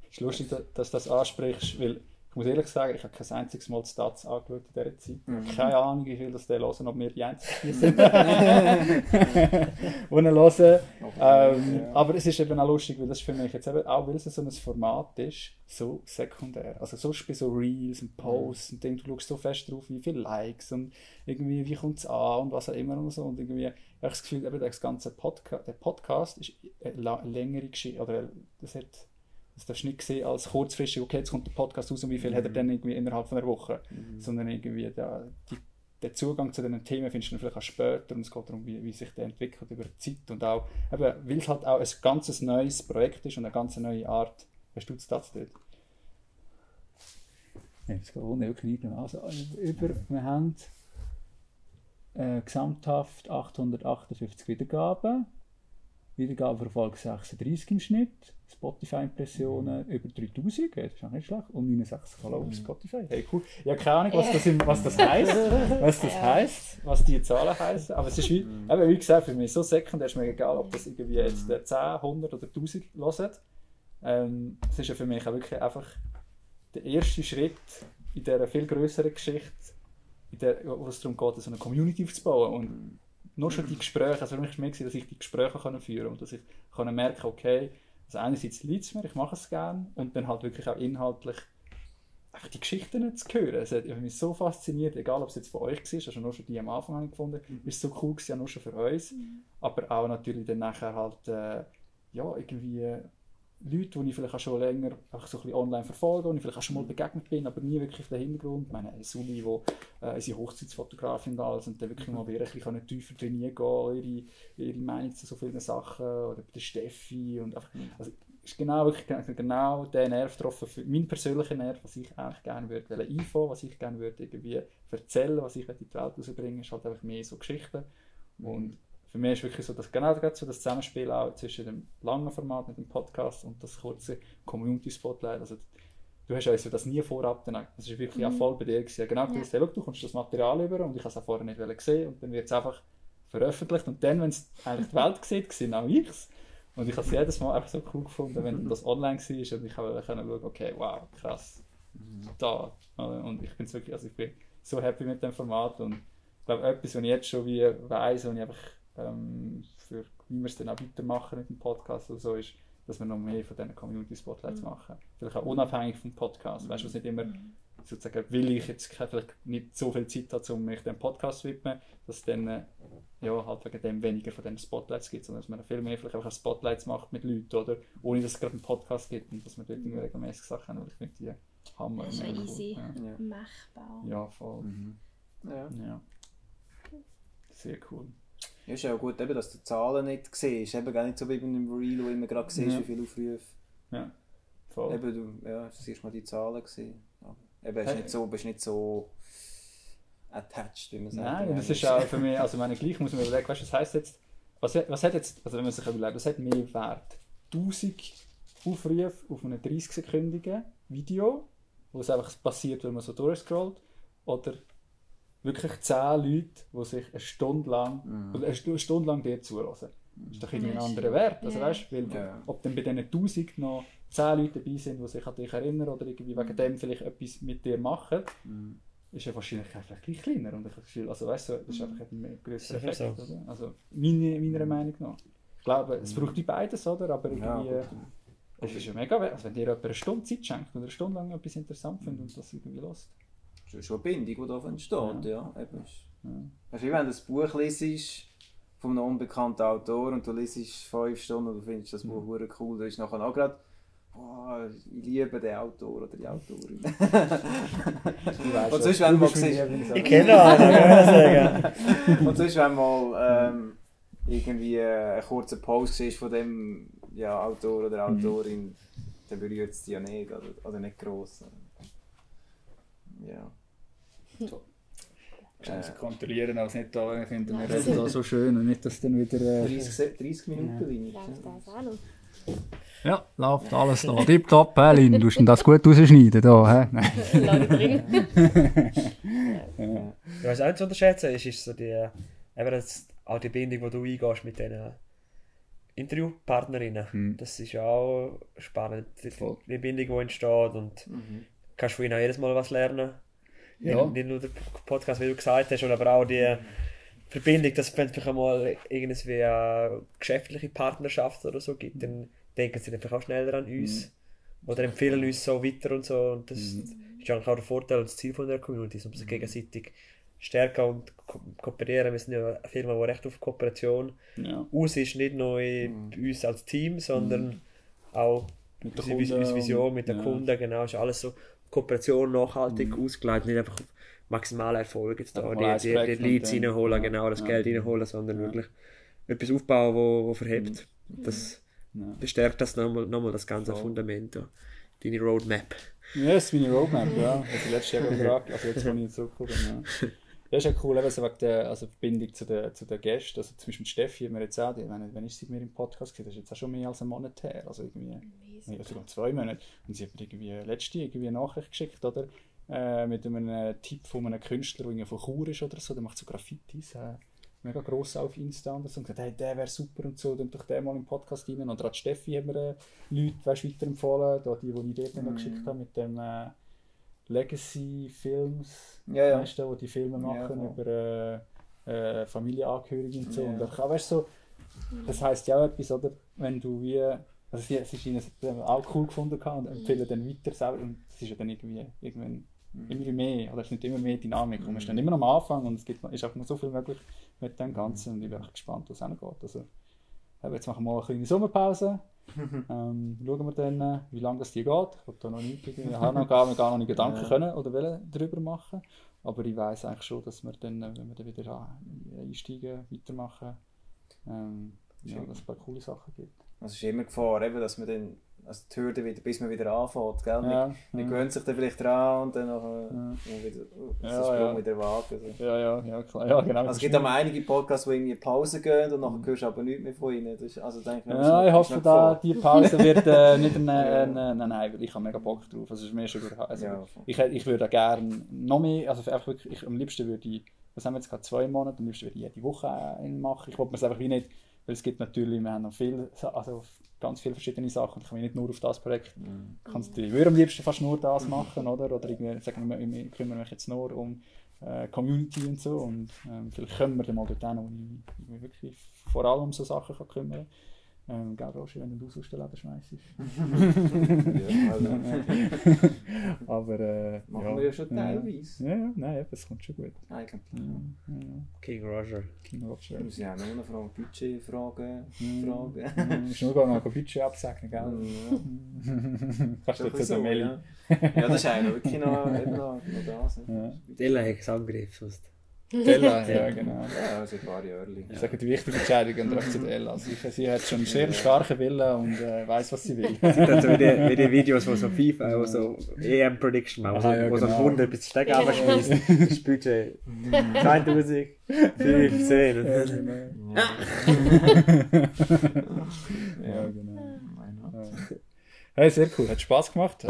Es ist lustig, dass du das ansprichst, weil ich muss ehrlich sagen, ich habe kein einziges Mal Stats angeschaut in dieser Zeit. Ich habe keine Ahnung, wie viel das die hören, ob wir die Einzigen sind, die ihn hören. Aber es ist eben auch lustig, weil das für mich jetzt eben, auch weil es so ein Format ist, so sekundär. Also sonst bei so Reels und Posts und du schaust so fest drauf, wie viele Likes und irgendwie, wie kommt es an und was auch immer und so. Und irgendwie habe ich das Gefühl, eben das ganze der Podcast ist eine längere Geschichte, oder das darfst du nicht sehen als kurzfristig, okay, jetzt kommt der Podcast raus und wie viel hat er dann irgendwie innerhalb von einer Woche. Sondern irgendwie der Zugang zu diesen Themen findest du dann vielleicht auch später und es geht darum, wie sich der entwickelt über die Zeit und auch, eben, weil es halt auch ein ganz neues Projekt ist und eine ganz neue Art. Hast du das dort? Ja, das geht wirklich nicht mehr. Also, wir haben gesamthaft 858 Wiedergaben. Wiedergaben für Folge 36 im Schnitt. Spotify-Impressionen über 3000, das ist auch nicht schlecht. Und 69 Follower auf Spotify. Hey, cool. Ich habe keine Ahnung, was das heisst, was die Zahlen heißen. Aber es ist wie gesagt, für mich so sekundär, ist mir egal, ob das irgendwie jetzt 10, 100 oder 1000 hören. Es ist ja für mich auch wirklich einfach der erste Schritt in dieser viel grösseren Geschichte, wo es darum geht, so eine Community aufzubauen. Und nur schon die Gespräche, also für mich war es mehr, dass ich die Gespräche führen kann und dass ich merken okay, also einerseits liegt es mir, ich mache es gerne und dann halt wirklich auch inhaltlich einfach die Geschichten zu hören. Es hat mich so fasziniert, egal ob es jetzt von euch war, also nur schon die am Anfang habe ich gefunden, ist so cool gewesen, nur schon für uns, aber auch natürlich dann nachher halt irgendwie Leute, die ich vielleicht auch schon länger einfach so ein bisschen online verfolge, die ich vielleicht auch schon mal begegnet bin, aber nie wirklich auf den Hintergrund. Ich meine, Sully, die unsere Hochzeitsfotografin und alles, und dann wirklich mal wieder ein bisschen tiefer trainieren gehen, ihre Meinung zu so vielen Sachen, oder bei der Steffi und einfach, also ist wirklich genau der Nerv getroffen, für meinen persönlichen Nerv, was ich eigentlich gerne würde einfangen, was ich gerne würde irgendwie erzählen, was ich in die Welt rausbringen, ist halt einfach mehr so Geschichten. Und für mich ist wirklich so, dass genau so das Zusammenspiel auch zwischen dem langen Format mit dem Podcast und das kurze Community-Spotlight. Also, du hast also das nie vorab, das war wirklich auch voll bei dir gewesen. Genau, du hast gesagt, du kommst das Material über und ich habe es auch vorher nicht gesehen und dann wird es einfach veröffentlicht und dann, wenn es eigentlich die Welt sieht, sehe auch ich es. Und ich habe es jedes Mal einfach so cool gefunden, wenn das online war und ich konnte schauen, okay, wow, krass, da. Und ich bin wirklich, also ich bin so happy mit dem Format und ich glaube, etwas, was ich jetzt schon wie weiss und ich einfach für wie wir es dann auch weitermachen mit dem Podcast oder so, ist, dass wir noch mehr von diesen Community-Spotlights machen. Vielleicht auch unabhängig vom Podcast. Weißt du, was nicht immer sozusagen, will ich jetzt vielleicht nicht so viel Zeit habe, um mich dem Podcast zu widmen, dass es dann ja, halt wegen dem weniger von diesen Spotlights gibt, sondern dass man viel mehr vielleicht auch Spotlights macht mit Leuten, oder? Ohne dass es gerade einen Podcast gibt und dass man dort irgendwie regelmäßig Sachen haben, weil ich finde die Hammer. Das ist ja cool. easy Ja. machbar. Ja, voll. Ja. Sehr cool. Ja, ist ja auch gut, eben, dass du die Zahlen nicht siehst. Eben gar nicht so wie bei einem Reel, wo immer gerade siehst, wie viele Aufrufe. Ja, voll. Eben, du siehst mal die Zahlen gesehen. Eben, bist nicht so attached, wie man sagt. Nein, das ist auch für mich, also meine, gleich muss man überlegen, weißt du, das heisst jetzt, was hat jetzt, also wenn man sich überlegt, was hat mehr Wert? 1000 Aufrufe auf einem 30-sekündigen Video, wo es einfach passiert, wenn man so durchscrollt, oder wirklich 10 Leute, die sich eine Stunde lang dir zuhören. Das ist doch irgendwie ein anderer Wert. Also, weißt, weil, ob dann bei diesen 1000 noch 10 Leute dabei sind, die sich an dich erinnern oder irgendwie wegen dem vielleicht etwas mit dir machen, ist ja wahrscheinlich vielleicht gleich kleiner. Und ich habe das Gefühl, also, weißt du, das ist einfach ein grösser Effekt. So. Oder? Also, meiner Meinung nach. Ich glaube, es braucht die beides, oder? Aber irgendwie, es ist ja mega wert. Also, wenn dir jemand eine Stunde Zeit schenkt oder eine Stunde lang etwas interessant findet und das irgendwie lässt. Das ist schon eine Bindung, die da entsteht. Ja. Weißt du, wenn du ein Buch liest von einem unbekannten Autor und du liest 5 Stunden und du findest das Buch cool, dann ist nachher auch gerade, ich liebe den Autor oder die Autorin. Und sonst, wenn man siehst, ich kenne einen, und sonst, wenn mal irgendwie einen kurzen Post siehst von dem Autor oder Autorin, dann berührt es dich ja nicht oder nicht gross. Ja. So. Ich kontrollieren, als nicht da, ich finde, wir reden da so schön und nicht, dass dann wieder... 30 Minuten wenig. Läuft das auch noch? Ja, läuft alles da. Tipptopp, Lin, du hast das gut rausschneiden da, hä? Lange drin. Was auch nicht zu unterschätzen ist so die, auch die Bindung, die du eingehst mit diesen Interviewpartnerinnen. Das ist auch spannend, die Bindung, die entsteht und kannst von ihnen auch jedes Mal was lernen. Ja. Nicht nur der Podcast, wie du gesagt hast, aber auch die Verbindung, dass es vielleicht einmal irgendwie eine geschäftliche Partnerschaft oder so gibt, dann denken sie einfach auch schneller an uns oder empfehlen uns so weiter und so. Und das ist eigentlich auch der Vorteil und das Ziel von der Community, um sich gegenseitig stärken und kooperieren. Wir sind ja eine Firma, die recht auf Kooperation aus ist, nicht nur bei uns als Team, sondern auch mit unsere Vision mit den Kunden, genau, ist alles so Kooperation nachhaltig ausgelegt, nicht einfach auf maximalen Erfolg jetzt da die Leads reinholen, genau, das Geld reinholen, sondern wirklich etwas aufbauen, wo verhebt. Das bestärkt das nochmal das ganze Fundament, deine Roadmap. Ja, das ist meine Roadmap, ja. Also letztes Jahr gefragt, also jetzt, wo ich zurückkomme. Ja. Das ist ja cool, also wegen der Verbindung zu den Gästen. Also zum Beispiel Steffi haben wir jetzt auch, wenn ich sie mit mir im Podcast gesehen, das ist jetzt auch schon mehr als einen Monat her. Also irgendwie, sogar 2 Monate. Und sie hat mir irgendwie eine Nachricht geschickt, oder? Mit einem Tipp von einem Künstler, der von Chur ist oder so, der macht so Graffitis. Mega gross auf Insta und so. Und gesagt, hey, der wäre super und so, dann doch den mal im Podcast rein. Oder an Steffi haben wir Leute weiterempfohlen, die ich dir noch geschickt habe, mit dem Legacy Films, weißt du, wo die Filme machen über Familienangehörige und so. Und weißt, so, das heisst ja auch etwas, oder? Wenn du wie, also sie ist ihnen auch cool gefunden und empfehlen dann weiter selber. Und es ist ja dann irgendwann immer mehr, oder es ist nicht immer mehr Dynamik. Und wir stehen immer am Anfang und es ist auch noch so viel möglich mit dem Ganzen und ich bin echt gespannt, was auch noch geht. Also, jetzt machen wir mal eine kleine Sommerpause. Schauen wir dann, wie lange das die geht. Ich habe da noch nicht, ich habe noch gar nicht Gedanken können oder wollen darüber machen. Aber ich weiss eigentlich schon, dass wir dann, wenn wir dann wieder einsteigen, weitermachen, dass es ein paar coole Sachen gibt. Also es ist immer Gefahr, eben, dass man dann die Hürde wieder, bis man wieder anfängt, gell? Man gewöhnt sich dann vielleicht dran und dann noch wieder den Sprung wieder wagen. Also. Ja, klar. Ja, genau. Also es gibt auch einige Podcasts, die irgendwie Pause gehen und dann hörst du aber nichts mehr von ihnen. Das ist, also denke ich hoffe, die Pause wird nicht nein, weil ich habe mega Bock drauf. Also, ist mir schon ich würde gerne noch mehr, also einfach wirklich, am liebsten würde ich, was haben wir jetzt gerade 2 Monate, am liebsten würde ich jede Woche machen. Ich wollte mir es einfach wie nicht, weil es gibt natürlich, wir haben noch viel, also ganz viele verschiedene Sachen. Ich kann mich nicht nur auf das Projekt konzentrieren. Ich würde am liebsten fast nur das machen, oder irgendwie sagen wir kümmere mich jetzt nur um Community und so. Und vielleicht kommen wir dann mal dorthin, wo ich mich wirklich vor allem um so Sachen kann kümmern kann. Gell, Roger, wenn du aus der Leben schmeißt. Aber machen wir ja schon teilweise. Nein, das kommt schon gut. Eigentlich. King Roger. Wir müssen ja auch noch eine Frage, Budgetfragen. Du musst nur noch ein Budget absegnen, gell? Kannst du jetzt so Mail. Ja, das ist eigentlich wirklich noch das. Della hat es angegriffen. Della, ja genau. Ja, seit ein paar Jahren. Ich sage, die wichtige Entscheidung trifft zu Della. Sie hat schon einen sehr starken Willen und weiss, was sie will. Sie hat so wie die Videos, wo so FIFA, wo so EM-Prediction machen, wo so ein Wunder bis Steg abschmeißt. Das Budget 2015. Ja, genau. Hey, sehr cool, hat Spass gemacht.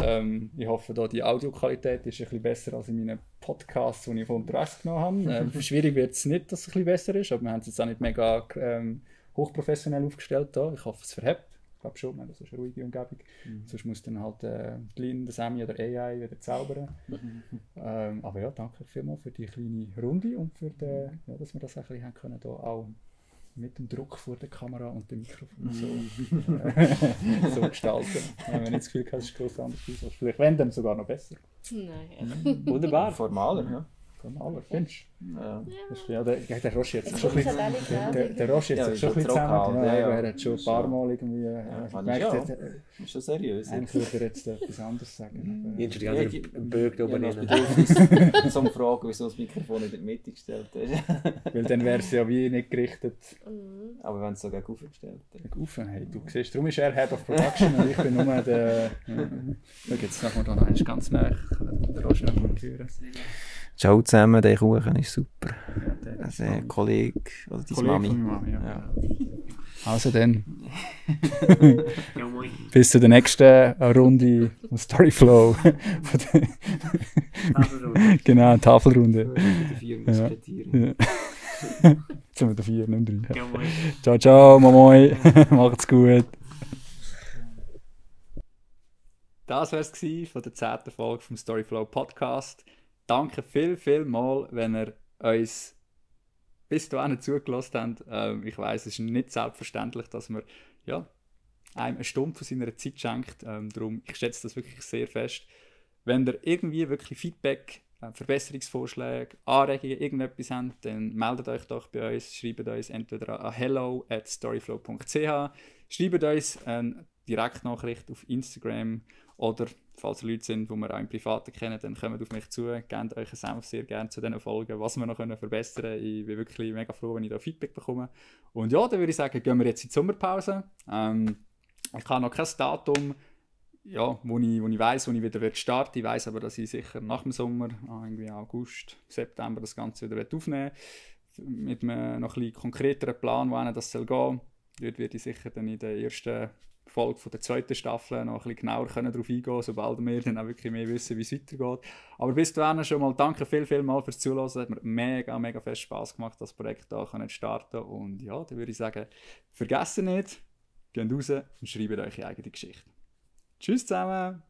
Ich hoffe, da die Audioqualität ist ein bisschen besser als in meinen Podcasts, die ich von unterwegs genommen habe. Schwierig wird es nicht, dass es ein bisschen besser ist, aber wir haben es jetzt auch nicht mega hochprofessionell aufgestellt. Da. Ich hoffe, es verhebt. Ich glaube schon, das ist eine ruhige Umgebung. Sonst muss dann halt Lin, der Sammy oder AI wieder zaubern. Aber ja, danke vielmals für die kleine Runde und für dass wir das ein bisschen haben können, da auch mit dem Druck vor der Kamera und dem Mikrofon so gestalten. Wenn man nicht das Gefühl hat, es ist groß anders aus. Vielleicht wenn dann sogar noch besser. Nein. Wunderbar. Formaler, ja. Formaler, findest du? Ja, der Roshi jetzt schon ein bisschen der Roshi jetzt schon ein bisschen zusammen. Er hat schon ein paar Mal irgendwie gemerkt, ist schon seriös. Eigentlich würde er jetzt etwas anderes sagen. Ich habe einen Böck da oben rein. Zum Fragen, wieso das Mikrofon nicht in die Mitte gestellt ist. Weil dann wäre es ja wie nicht gerichtet. Aber wenn es so gegen Ufer gestellt ist. Gegen Ufer, hey, du siehst, darum ist er Head of Production und ich bin nur der... Schau, jetzt machen wir da noch ganz nah. Der Roshi noch mal hören. Ciao zusammen, der Kuchen ist super. Also ein Kollege oder deine Mami. Ja. Also dann. Bis zur nächsten Runde vom Storyflow. Genau, Tafelrunde. Die 4 Musketiere. Jetzt sind wir der 4, nicht 3. Ciao, ciao, Mamoi. Macht's gut. Das war es von der 10. Folge vom Storyflow Podcast. Danke viel mal, wenn ihr uns bis dahin zugelassen habt. Ich weiss, es ist nicht selbstverständlich, dass man einem eine Stunde von seiner Zeit schenkt. Darum, ich schätze das wirklich sehr fest. Wenn ihr irgendwie wirklich Feedback, Verbesserungsvorschläge, Anregungen, irgendetwas habt, dann meldet euch doch bei uns. Schreibt uns entweder an hello@storyflow.ch, schreibt uns eine Direktnachricht auf Instagram oder falls Leute sind, die wir auch im Privaten kennen, dann kommt auf mich zu, gebt euch Senf sehr gerne zu diesen Folgen, was wir noch verbessern können. Ich bin wirklich mega froh, wenn ich da Feedback bekomme. Und ja, dann würde ich sagen, gehen wir jetzt in die Sommerpause. Ich habe noch kein Datum, wo ich weiss, wo ich wieder starten. Ich weiss aber, dass ich sicher nach dem Sommer, irgendwie August, September, das Ganze wieder aufnehmen will. Mit einem noch ein bisschen konkreteren Plan, wohin das soll gehen. Dort werde ich sicher dann in der ersten Folge von der 2. Staffel noch ein bisschen genauer darauf eingehen, sobald wir dann auch wirklich mehr wissen, wie es weitergeht. Aber bis dahin schon mal danke viel mal fürs Zuhören. Es hat mir mega fest Spass gemacht, das Projekt hier zu starten. Und ja, dann würde ich sagen, vergessen nicht, geht raus und schreibt eure eigene Geschichte. Tschüss zusammen!